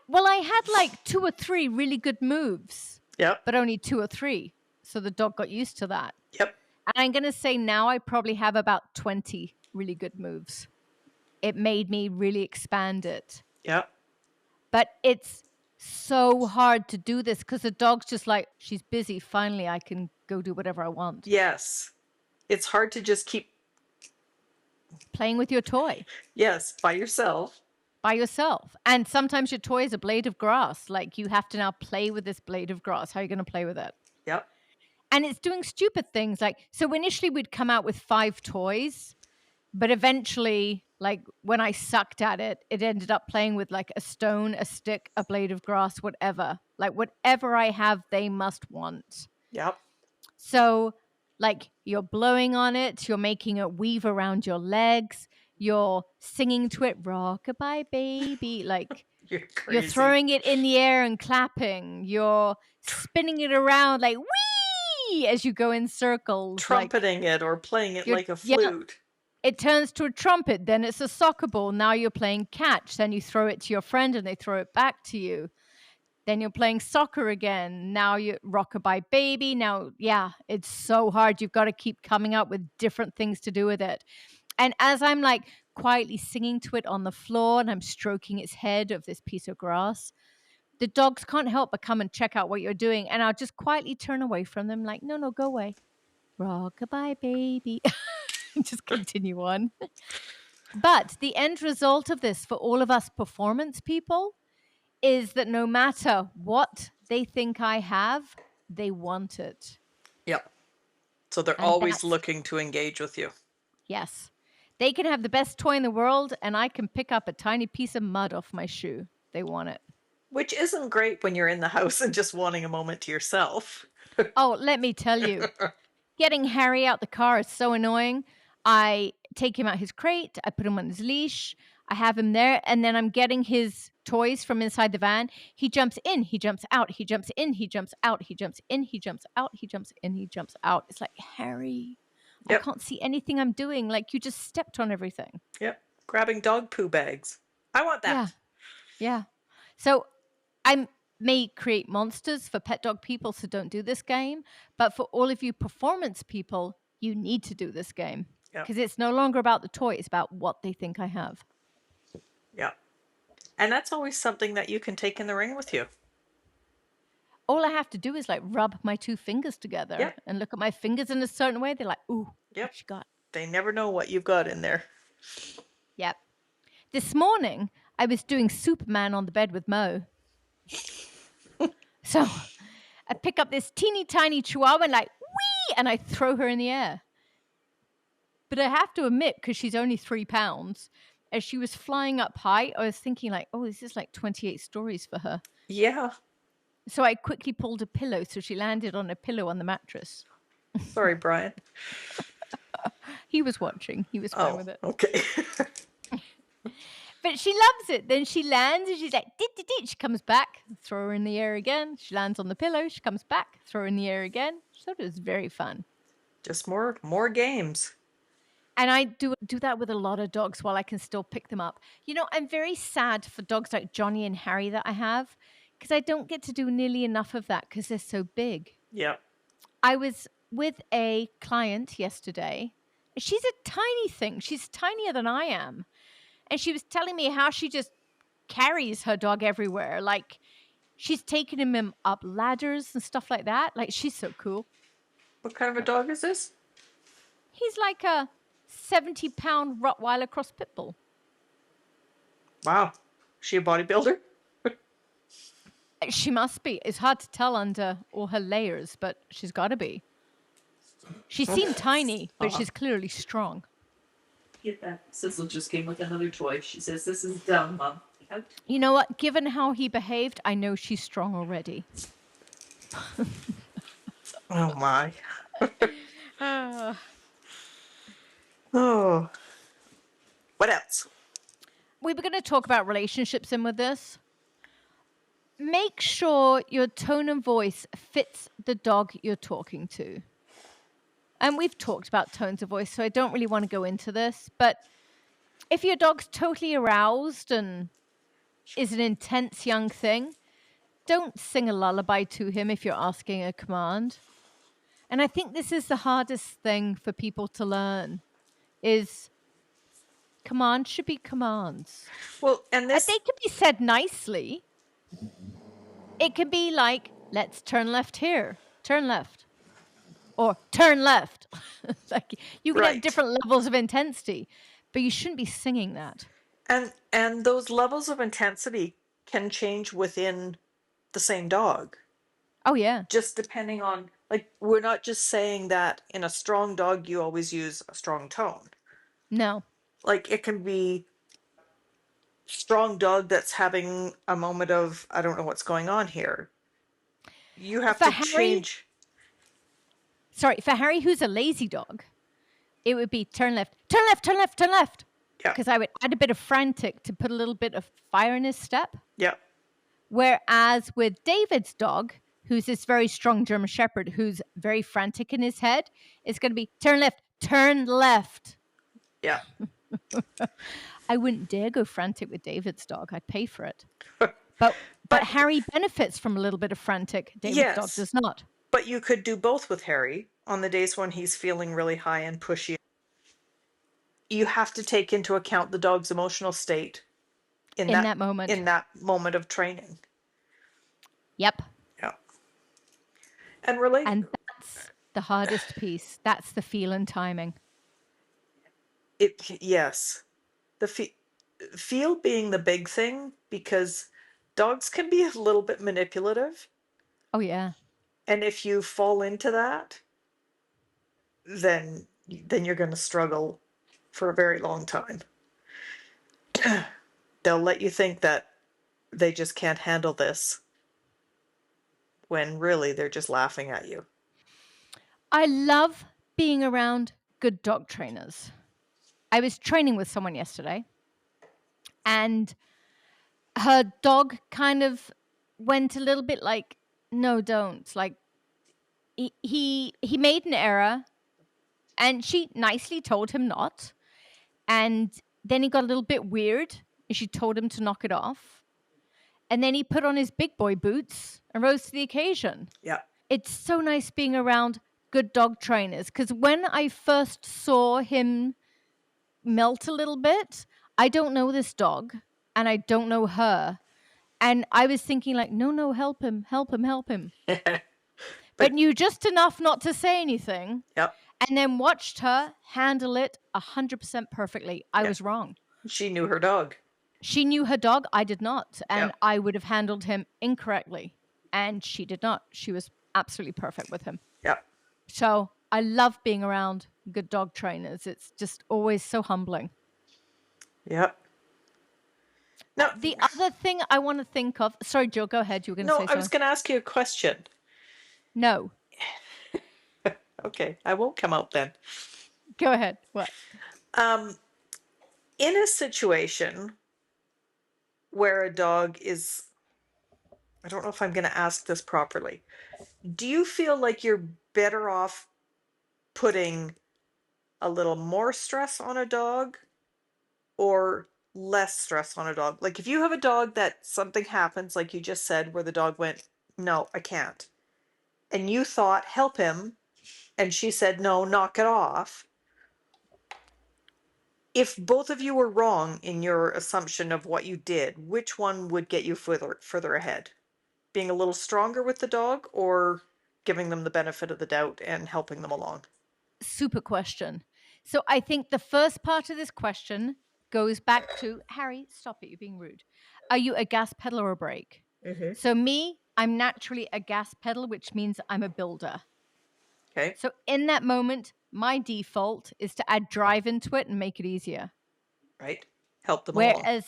had like 2 or 3 really good moves. Yep. But only 2 or 3. So the dog got used to that. Yep. And I'm going to say now I probably have about 20 really good moves. It made me really expand it. Yep. But it's so hard to do this because the dog's just like, she's busy. Finally, I can go do whatever I want. Yes. It's hard to just keep playing with your toy. Yes, by yourself. by yourself. And sometimes your toy is a blade of grass. Like, you have to now play with this blade of grass. How are you going to play with it? Yep. And it's doing stupid things. Like, so initially we'd come out with 5 toys, but eventually, like, when I sucked at it, it ended up playing with like a stone, a stick, a blade of grass, whatever. Like, whatever I have, they must want. Yep. So, like, you're blowing on it, you're making it weave around your legs, you're singing to it, rock-a-bye baby, like, You're you're crazy. throwing it in the air and clapping, you're spinning it around like, whee, as you go in circles. Trumpeting it or playing it like a Yeah, flute. it turns to a trumpet, then it's a soccer ball, now you're playing catch, then you throw it to your friend and they throw it back to you. Then you're playing soccer again. Now you rock-a-bye baby. Now, yeah, it's so hard. You've got to keep coming up with different things to do with it. And as I'm like quietly singing to it on the floor and I'm stroking its head of this piece of grass, the dogs can't help but come and check out what you're doing. And I'll just quietly turn away from them like, no, go away. Rock-a-bye baby. Just continue on. But the end result of this for all of us performance people is that no matter what they think I have, they want it. Yep. So they're And always looking to engage with you. Yes. They can have the best toy in the world, and I can pick up a tiny piece of mud off my shoe. They want it. Which isn't great when you're in the house and just wanting a moment to yourself. Oh, let me tell you, getting Harry out the car is so annoying. I take him out his crate, I put him on his leash, I have him there, and then I'm getting his toys from inside the van. He jumps in, he jumps out, he jumps in, he jumps out, he jumps in, he jumps out, he jumps in, he jumps out. It's like, Harry, Yep. I can't see anything I'm doing. Like, you just stepped on everything. Yep. Grabbing dog poo bags. I want that. Yeah. So I may create monsters for pet dog people, so don't do this game. But for all of you performance people, you need to do this game. Yep. Because it's no longer about the toy, it's about what they think I have. Yeah. And that's always something that you can take in the ring with you. All I have to do is like rub my 2 fingers together and look at my fingers in a certain way. They're like, ooh, what you got? They never know what you've got in there. Yep. This morning, I was doing Superman on the bed with Mo. So I pick up this teeny tiny chihuahua and like, whee, and I throw her in the air. But I have to admit, because she's only 3 pounds, as she was flying up high, I was thinking like, oh, this is like 28 stories for her. Yeah. So I quickly pulled a pillow, so she landed on a pillow on the mattress. Sorry, Brian. He was watching. He was fine with it. Okay. But she loves it. Then she lands and she's like, dit. She comes back, throw her in the air again. She lands on the pillow. She comes back, throw her in the air again. So it was very fun. Just more games. And I do that with a lot of dogs while I can still pick them up. You know, I'm very sad for dogs like Johnny and Harry that I have, because I don't get to do nearly enough of that because they're so big. Yeah. I was with a client yesterday. She's a tiny thing. She's tinier than I am. And she was telling me how she just carries her dog everywhere. Like, she's taken him up ladders and stuff like that. Like, she's so cool. What kind of a dog is this? He's like a 70-pound Rottweiler cross pit bull. Wow. Is she a bodybuilder? She must be. It's hard to tell under all her layers, but she's got to be. She seemed tiny, but she's clearly strong. Get that. Sizzle just came with another toy. She says, this is dumb, Mom. You know what? Given how he behaved, I know she's strong already. Oh, my. Oh. What else? We were going to talk about relationships in with this. Make sure your tone of voice fits the dog you're talking to. And we've talked about tones of voice, so I don't really want to go into this. But if your dog's totally aroused and is an intense young thing, don't sing a lullaby to him if you're asking a command. And I think this is the hardest thing for people to learn, is commands should be commands. Well, and this... they can be said nicely. It can be like, let's turn left here. Turn left. Or turn left. Like, you can have different levels of intensity, but you shouldn't be singing that. And those levels of intensity can change within the same dog. Oh, yeah. Just depending on, like, we're not just saying that in a strong dog you always use a strong tone. No. Like, it can be strong dog that's having a moment of, I don't know what's going on here. You have For to Harry, change. for Harry, who's a lazy dog, it would be turn left, turn left, turn left, turn left. Yeah. Because I would add a bit of frantic to put a little bit of fire in his step. Yeah. Whereas with David's dog, who's this very strong German Shepherd, who's very frantic in his head, it's going to be turn left, turn left. Yeah. I wouldn't dare go frantic with David's dog. I'd pay for it. But Harry benefits from a little bit of frantic. David's dog yes, does not. but you could do both with Harry on the days when he's feeling really high and pushy. You have to take into account the dog's emotional state in that moment. in that moment of training. Yep. Yeah. And relate. And that's the hardest piece. That's the feel and timing. Yes. The feel being the big thing, because dogs can be a little bit manipulative. Oh, yeah. And if you fall into that, then you're going to struggle for a very long time. They'll let you think that they just can't handle this when really they're just laughing at you. I love being around good dog trainers. I was training with someone yesterday, and her dog kind of went a little bit like, no, don't. Like, he made an error, and she nicely told him not. And then he got a little bit weird, and she told him to knock it off. And then he put on his big boy boots and rose to the occasion. Yeah. It's so nice being around good dog trainers, because when I first saw him melt a little bit, I don't know this dog and I don't know her. And I was thinking like, no, help him. But knew just enough not to say anything. Yep. And then watched her handle it 100% perfectly. I was wrong. She knew her dog. She knew her dog. I did not. And Yep. I would have handled him incorrectly. And she did not. She was absolutely perfect with him. Yeah. So I love being around good dog trainers. It's just always so humbling. Yep. Now, The other thing I want to think of. Sorry, Jill, go ahead. You were going to say something. I was going to ask you a question. No. Okay, I won't come out then. Go ahead. What? In a situation where a dog is, I don't know if I'm going to ask this properly. Do you feel like you're better off putting a little more stress on a dog or less stress on a dog? Like, if you have a dog that something happens, like you just said, where the dog went, no, I can't, and you thought, help him, and she said, no, knock it off. If both of you were wrong in your assumption of what you did, which one would get you further ahead? Being a little stronger with the dog, or giving them the benefit of the doubt and helping them along? Super question. So I think the first part of this question goes back to, Harry, stop it. You're being rude. Are you a gas pedal or a brake? Mm-hmm. So me, I'm naturally a gas pedal, which means I'm a builder. Okay. So in that moment, my default is to add drive into it and make it easier. Right. Help them along.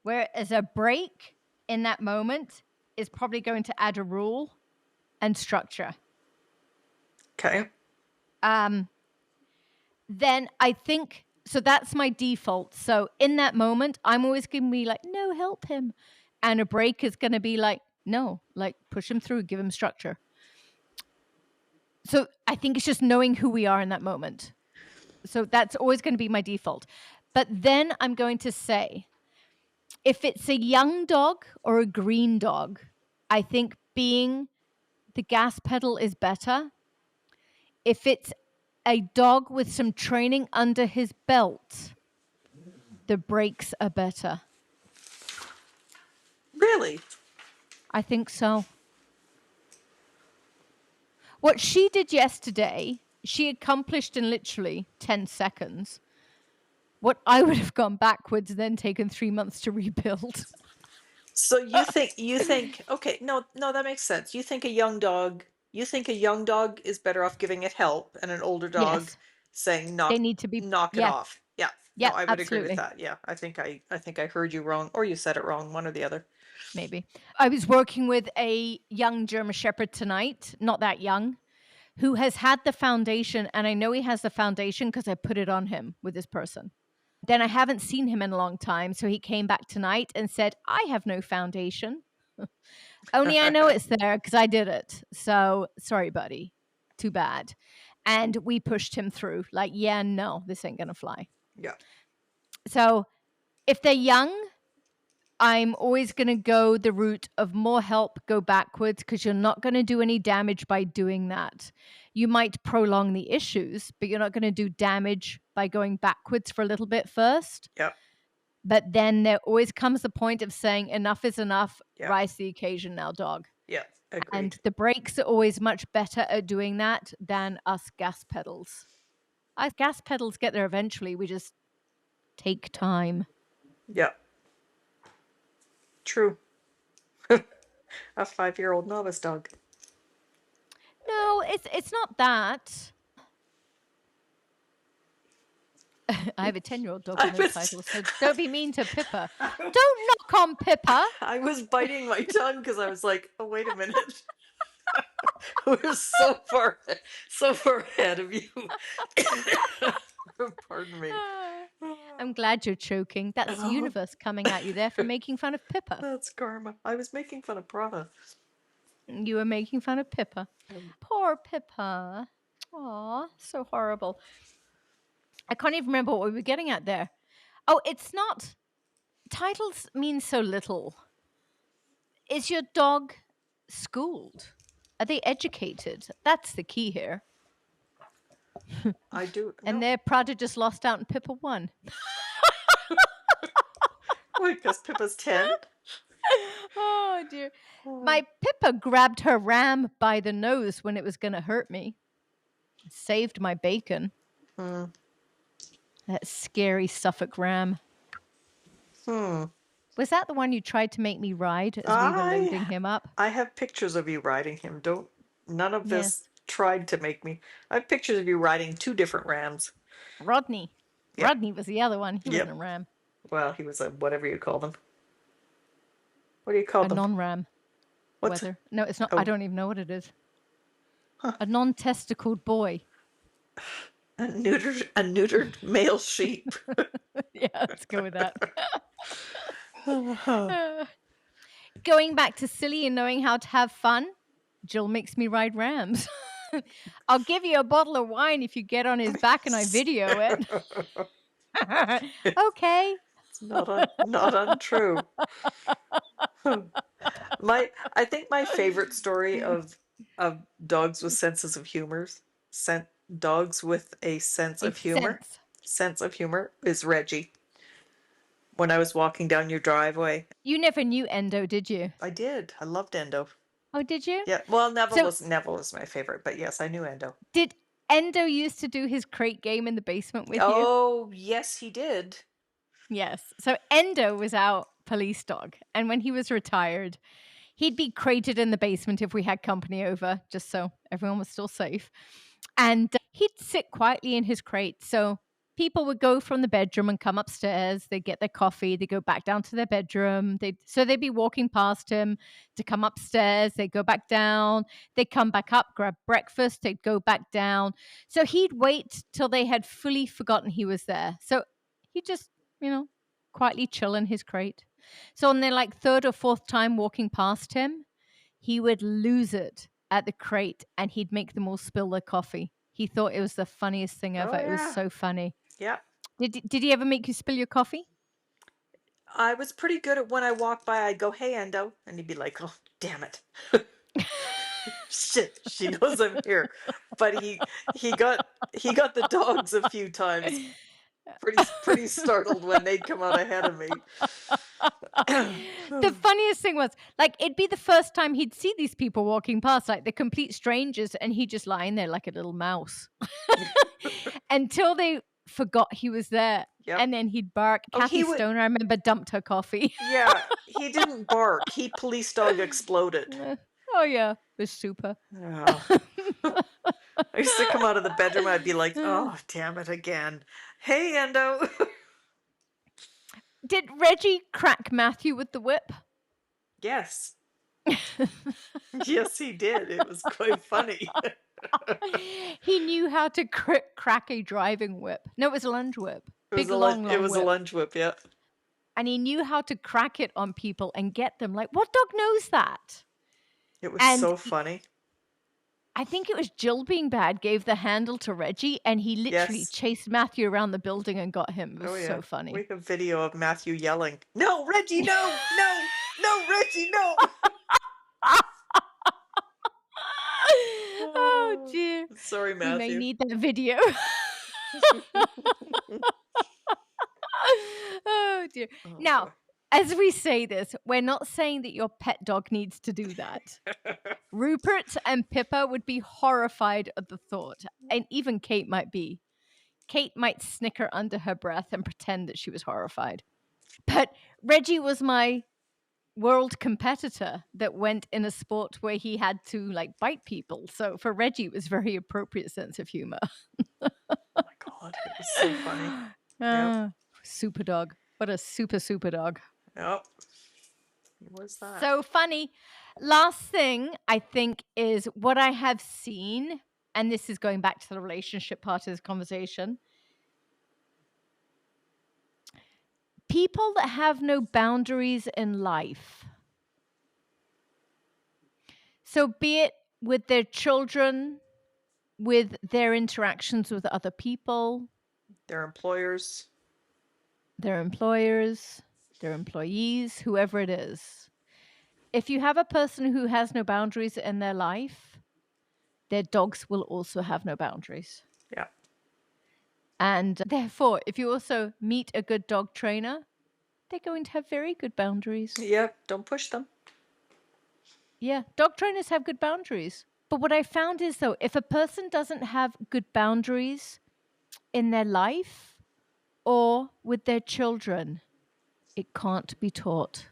Whereas a brake in that moment is probably going to add a rule and structure. Okay. Then I think, so that's my default. So in that moment, I'm always going to be like, no, help him. And a brake is going to be like, no, like push him through, give him structure. So I think it's just knowing who we are in that moment. So that's always going to be my default. But then I'm going to say, if it's a young dog or a green dog, I think being the gas pedal is better. If it's a dog with some training under his belt, the brakes are better. Really? I think so. What she did yesterday, she accomplished in literally 10 seconds. what I would have gone backwards, then taken 3 months to rebuild. So you think okay, no, that makes sense. You think a young dog is better off giving it help, and an older dog Yes, saying they need to be. knock it Yeah, off. Yeah. No, yeah, I would agree with absolutely. that. Yeah. I think I heard you wrong, or you said it wrong, one or the other. Maybe. I was working with a young German Shepherd tonight, not that young, who has had the foundation. And I know he has the foundation because I put it on him with this person. Then I haven't seen him in a long time. So he came back tonight and said, I have no foundation. Only I know it's there because I did it. So sorry, buddy. Too bad. And we pushed him through. Like, yeah, no, this ain't going to fly. Yeah. So if they're young, I'm always going to go the route of more help, go backwards, because you're not going to do any damage by doing that. You might prolong the issues, but you're not going to do damage by going backwards for a little bit first. Yeah. But then there always comes the point of saying, enough is enough, Yeah. rise to the occasion now, dog. Yeah. Agreed. And the brakes are always much better at doing that than us gas pedals. Us gas pedals get there eventually. We just take time. Yeah. True. A 5-year-old novice dog. No, it's not that. I have a 10-year-old dog with no title, so don't be mean to Pippa. Don't knock on Pippa. I was biting my tongue because I was like, oh, wait a minute. We're so far ahead of you. Pardon me. I'm glad you're choking. That's the universe coming at you there for making fun of Pippa. That's karma. I was making fun of Prada. You were making fun of Pippa. Poor Pippa. Aw, so horrible. I can't even remember what we were getting at there. Oh, it's not. Titles mean so little. Is your dog schooled? Are they educated? That's the key here. I do. And No. their Prada just lost out and Pippa won. Wait, because Pippa's 10? Oh, dear. My Pippa grabbed her ram by the nose when it was going to hurt me. Saved my bacon. That scary Suffolk ram. Was that the one you tried to make me ride as we were loading him up? I have pictures of you riding him. None of this tried to make me. I have pictures of you riding 2 different rams. Rodney. Yep. Rodney was the other one. He wasn't a ram. Well, he was a whatever you call them. What do you call A them? non-ram. What's Whether. No, it's not. Oh. I don't even know what it is. A non-testicled boy. a neutered male sheep? Yeah, let's go with that. Going back to silly and knowing how to have fun, Jill makes me ride rams. I'll give you a bottle of wine if you get on his back and I video it. Okay. It's not untrue. I think my favorite story of dogs with senses of humor, dogs with a sense of humor is Reggie. When I was walking down your driveway. You never knew Endo, did you? I did. I loved Endo. Oh, did you? Yeah. Well, Neville was my favorite, but yes, I knew Endo. Did Endo used to do his crate game in the basement with you? Oh, yes, he did. Yes. So Endo was our police dog, and when he was retired, he'd be crated in the basement if we had company over, just so everyone was still safe. And he'd sit quietly in his crate. So people would go from the bedroom and come upstairs. They'd get their coffee. They'd go back down to their bedroom. They'd be walking past him to come upstairs. They'd go back down. They'd come back up, grab breakfast. They'd go back down. So he'd wait till they had fully forgotten he was there. So he'd just, quietly chill in his crate. So on their third or fourth time walking past him, he would lose it at the crate and he'd make them all spill their coffee. He thought it was the funniest thing ever. It was so funny. Yeah. Did he ever make you spill your coffee? I was pretty good at when I walked by, I'd go, hey, Endo. And he'd be like, oh, damn it. Shit, she knows I'm here. But he got the dogs a few times. Pretty startled when they'd come out ahead of me. The funniest thing was, it'd be the first time he'd see these people walking past, the complete strangers, and he'd just lying there like a little mouse. Until they forgot he was there. Yep. And then he'd bark. Oh, Kathy he would- Stone, I remember, dumped her coffee. Yeah, he didn't bark. He police dog exploded. Oh, yeah. It was super. Oh. I used to come out of the bedroom, I'd be like, oh, damn it again. Hey, Endo. Did Reggie crack Matthew with the whip? Yes. Yes, he did. It was quite funny. He knew how to crack a driving whip. No, it was a lunge whip. Big, long it was whip. a lunge whip, yeah. And he knew how to crack it on people and get them. Like, what dog knows that? It was And so funny. I think it was Jill being bad gave the handle to Reggie, and he literally Yes. chased Matthew around the building and got him. It was Oh, yeah. so funny. We have video of Matthew yelling, no, Reggie, no, no, no, Reggie, no. Oh, dear. Sorry, We Matthew. may need that video. Oh, dear. Oh, Now, boy. as we say this, we're not saying that your pet dog needs to do that. Rupert and Pippa would be horrified at the thought, and even Kate might be. Kate might snicker under her breath and pretend that she was horrified. But Reggie was my world competitor that went in a sport where he had to like bite people. So for Reggie, it was very appropriate sense of humor. Oh my God, it was so funny. Ah, super dog. What a super dog. Yep. What's that? So funny. Last thing I think is what I have seen, and this is going back to the relationship part of this conversation. People that have no boundaries in life. So be it with their children, with their interactions with other people, Their employers. their employers, their employees, whoever it is. If you have a person who has no boundaries in their life, their dogs will also have no boundaries. Yeah. And therefore, if you also meet a good dog trainer, they're going to have very good boundaries. Yep. Don't push them. Yeah, dog trainers have good boundaries. But what I found is, though, if a person doesn't have good boundaries in their life or with their children, it can't be taught.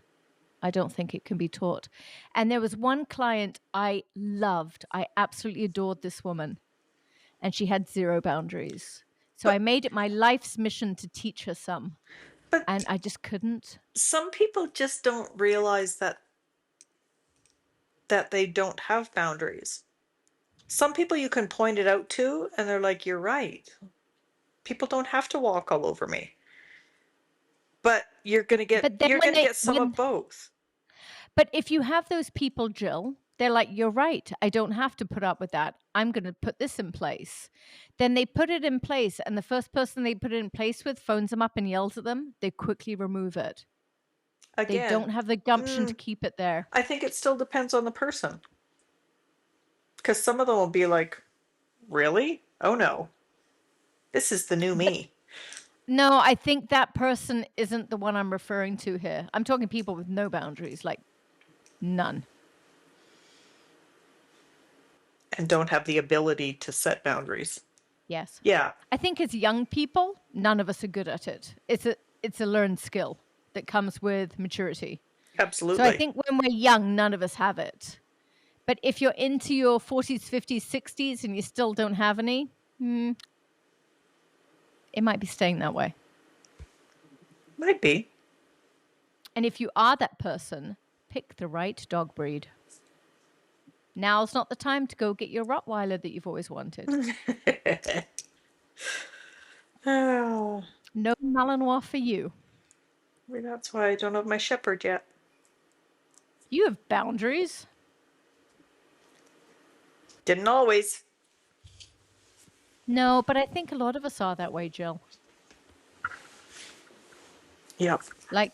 I don't think it can be taught. And there was one client I loved. I absolutely adored this woman. And she had zero boundaries. So I made it my life's mission to teach her some. But And I just couldn't. some people just don't realize that they don't have boundaries. Some people you can point it out to and they're like, you're right. People don't have to walk all over me. But you're going to get some of both. But if you have those people, Jill, they're like, you're right. I don't have to put up with that. I'm going to put this in place. Then they put it in place. And the first person they put it in place with phones them up and yells at them. They quickly remove it. Again, they don't have the gumption to keep it there. I think it still depends on the person. Because some of them will be like, really? Oh no. This is the new me. No, I think that person isn't the one I'm referring to here. I'm talking people with no boundaries, like none. And don't have the ability to set boundaries. Yes. Yeah. I think as young people, none of us are good at it. It's a learned skill that comes with maturity. Absolutely. So I think when we're young, none of us have it. But if you're into your 40s, 50s, 60s, and you still don't have any, it might be staying that way. Might be. And if you are that person, pick the right dog breed. Now's not the time to go get your Rottweiler that you've always wanted. Oh. No Malinois for you. Well, that's why I don't have my shepherd yet. You have boundaries. Didn't always. No, but I think a lot of us are that way, Jill. Yep. Like,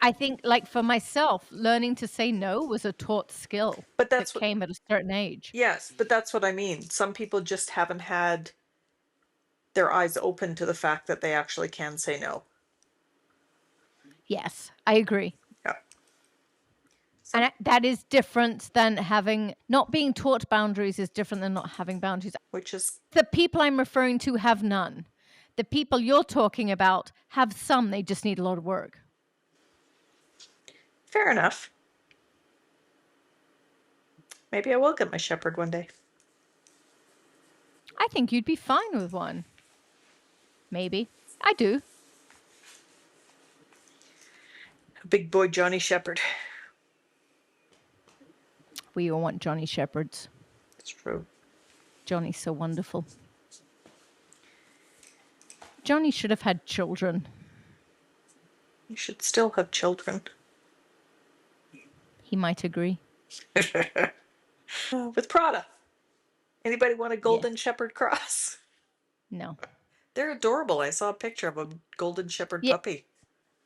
I think, like for myself, learning to say no was a taught skill. But that came at a certain age. Yes, but that's what I mean. Some people just haven't had their eyes open to the fact that they actually can say no. Yes, I agree. Yeah. And that is different than not being taught boundaries is different than not having boundaries. Which is... The people I'm referring to have none. The people you're talking about have some, they just need a lot of work. Fair enough. Maybe I will get my shepherd one day. I think you'd be fine with one. Maybe. I do. A big boy Johnny Shepherd. We all want Johnny Shepherds. It's true. Johnny's so wonderful. Johnny should have had children. You should still have children. He might agree. With Prada. Anybody want a golden shepherd cross? No. They're adorable. I saw a picture of a golden shepherd Yeah. puppy.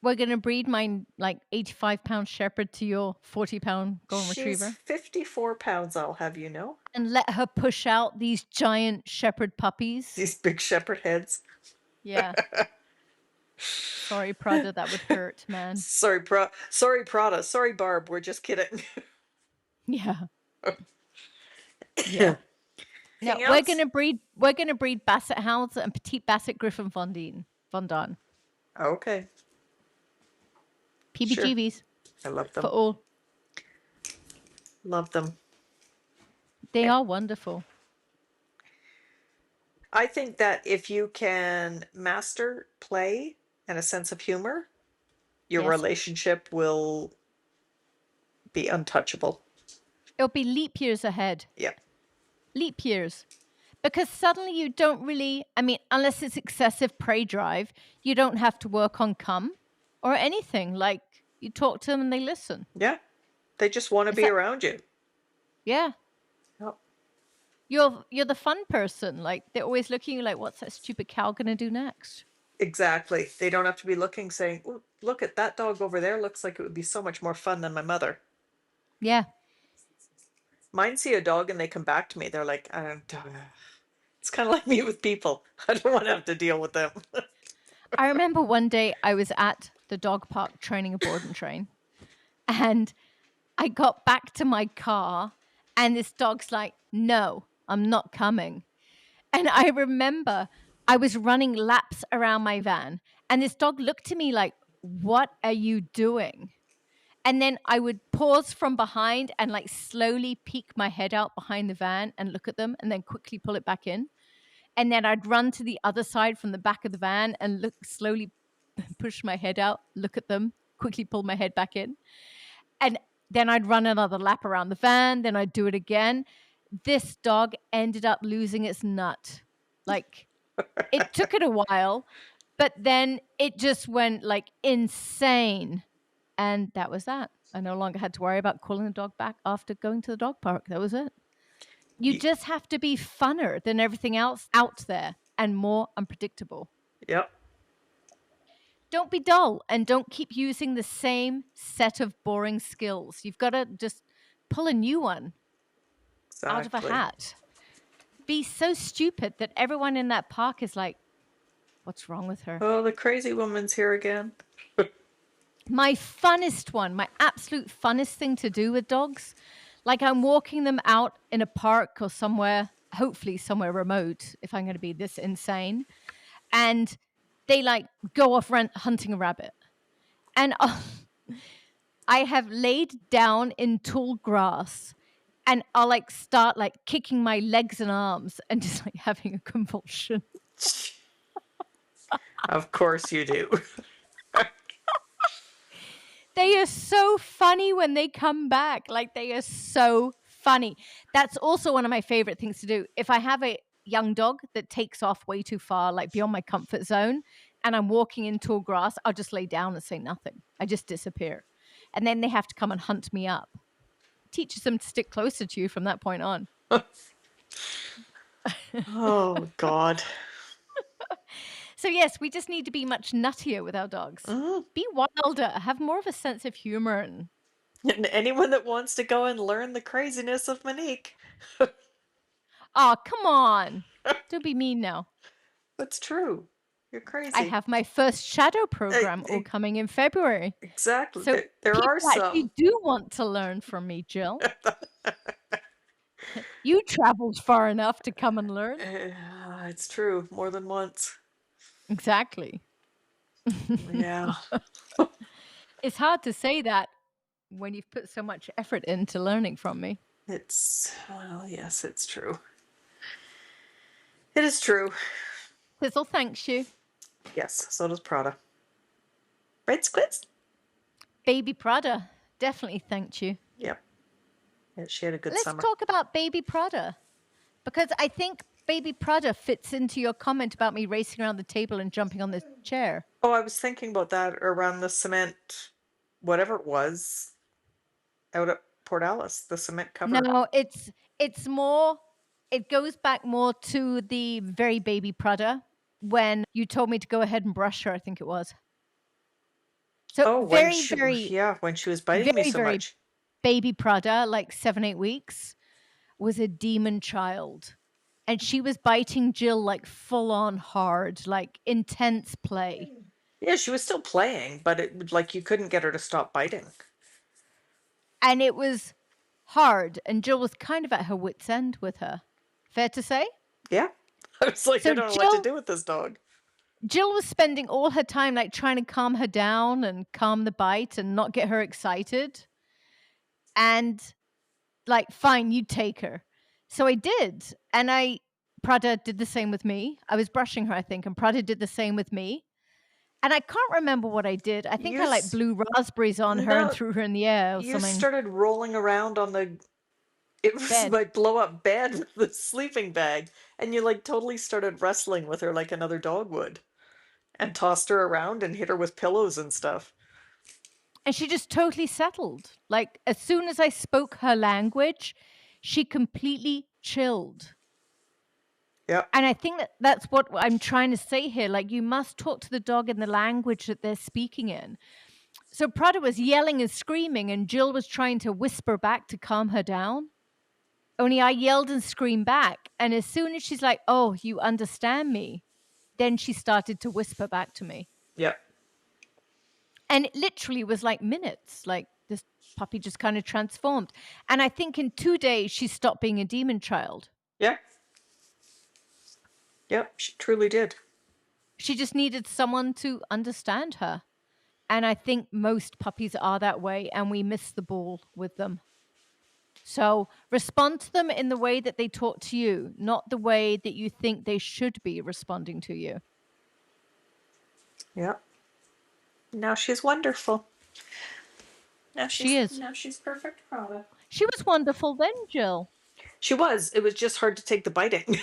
We're going to breed my 85-pound shepherd to your 40-pound golden She's retriever 54 pounds, I'll have you know. and let her push out these giant shepherd puppies. These big shepherd heads. Yeah. Sorry, Prada, that would hurt, man. Sorry, Prada. Sorry, Barb. We're just kidding. Yeah. Yeah. No, Anything we're else? gonna breed Basset Hounds and Petite Basset Griffon Von Don. Okay. PBGVs I love for them. all. Love them. They are wonderful. I think that if you can master play and a sense of humor, your Yes. relationship will be untouchable. It'll be leap years ahead. Yeah. Leap years. Because suddenly you don't really, I mean, unless it's excessive prey drive, you don't have to work on come or anything. Like, you talk to them and they listen. Yeah. They just want to be around you. Yeah. Yep. You're the fun person. Like, they're always looking at you like, what's that stupid cow going to do next? Exactly. They don't have to be looking, saying, "Ooh, look at that dog over there. Looks like it would be so much more fun than my mother." Yeah. Mine see a dog and they come back to me. They're like, it's kind of like me with people. I don't want to have to deal with them. I remember one day I was at the dog park training a board and train, and I got back to my car, and this dog's like, "No, I'm not coming." And I remember I was running laps around my van, and this dog looked at me like, "What are you doing?" And then I would pause from behind and like slowly peek my head out behind the van and look at them and then quickly pull it back in. And then I'd run to the other side from the back of the van and look slowly, push my head out, look at them, quickly pull my head back in. And then I'd run another lap around the van. Then I'd do it again. This dog ended up losing its nut. Like, it took it a while, but then it just went like insane. And that was that. I no longer had to worry about calling the dog back after going to the dog park. That was it. You just have to be funner than everything else out there and more unpredictable. Yep. Don't be dull and don't keep using the same set of boring skills. You've got to just pull a new one out of a hat. Be so stupid that everyone in that park is like, what's wrong with her? Oh, the crazy woman's here again. My funnest one, my absolute funnest thing to do with dogs, like I'm walking them out in a park or somewhere, hopefully somewhere remote, if I'm going to be this insane, and they like go off hunting a rabbit. And I have laid down in tall grass and I'll like start like kicking my legs and arms and just like having a convulsion. Of course you do. They are so funny when they come back. Like, they are so funny. That's also one of my favorite things to do. If I have a young dog that takes off way too far, like beyond my comfort zone, and I'm walking in tall grass, I'll just lay down and say nothing. I just disappear. And then they have to come and hunt me up. Teaches them to stick closer to you from that point on. Oh, God. So, yes, we just need to be much nuttier with our dogs. Mm-hmm. Be wilder. Have more of a sense of humor. And anyone that wants to go and learn the craziness of Monique. Oh, come on. Don't be mean now. That's true. You're crazy. I have my first shadow program all coming in February. Exactly. So there are some. You do want to learn from me, Jill. You traveled far enough to come and learn. It's true. More than once. Exactly. Yeah. It's hard to say that when you've put so much effort into learning from me. Well, yes, it's true. It is true. Thistle thanks you. Yes, so does Prada. Right, Squids? Baby Prada definitely thanked you. Yep. Yeah, she had a good Let's summer. talk about Baby Prada, because I think Baby Prada fits into your comment about me racing around the table and jumping on the chair. Oh, I was thinking about that around the cement, whatever it was, out at Port Alice, the cement cover. No, it's more. It goes back more to the very Baby Prada when you told me to go ahead and brush her. I think it was. So Oh, very, very, when she was biting me very, so very much. Baby Prada, like 7-8 weeks, was a demon child. And she was biting Jill like full on hard, like intense play. Yeah, she was still playing, but it like you couldn't get her to stop biting. And it was hard. And Jill was kind of at her wits' end with her. Fair to say? Yeah. I was like, I So don't know what to do with this dog. Jill was spending all her time like trying to calm her down and calm the bite and not get her excited. And like, fine, you take her. So I did. And Prada did the same with me. I was brushing her, I think, and Prada did the same with me. And I can't remember what I did. I think You I like s- blew raspberries on her and No, threw her in the air or you something. started rolling around on the it was Bed. my blow up bed with the sleeping bag, and you like totally started wrestling with her like another dog would, and tossed her around and hit her with pillows and stuff. And she just totally settled. Like, as soon as I spoke her language, she completely chilled. Yep. And I think that that's what I'm trying to say here. Like, you must talk to the dog in the language that they're speaking in. So Prada was yelling and screaming, and Jill was trying to whisper back to calm her down. Only I yelled and screamed back. And as soon as she's like, oh, you understand me, then she started to whisper back to me. Yep. And it literally was like minutes. Like, this puppy just kind of transformed. And I think in 2 days, she stopped being a demon child. Yep. Yep. She truly did. She just needed someone to understand her. And I think most puppies are that way, and we miss the ball with them. So respond to them in the way that they talk to you, not the way that you think they should be responding to you. Yep. Now she's wonderful. She is. Now she's perfect product. She was wonderful then, Jill. She was. It was just hard to take the biting.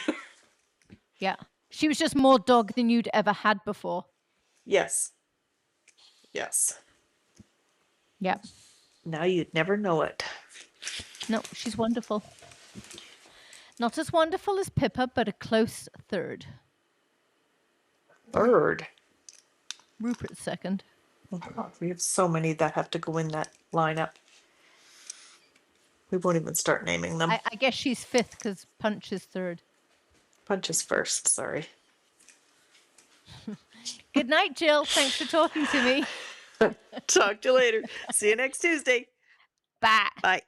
Yeah. She was just more dog than you'd ever had before. Yes. Yes. Yeah. Now you'd never know it. No, she's wonderful. Not as wonderful as Pippa, but a close third. Bird. Rupert's second. We have so many that have to go in that lineup. We won't even start naming them. I guess she's fifth because Punch is third. Punch is first, sorry. Good night, Jill. Thanks for talking to me. Talk to you later. See you next Tuesday. Bye. Bye.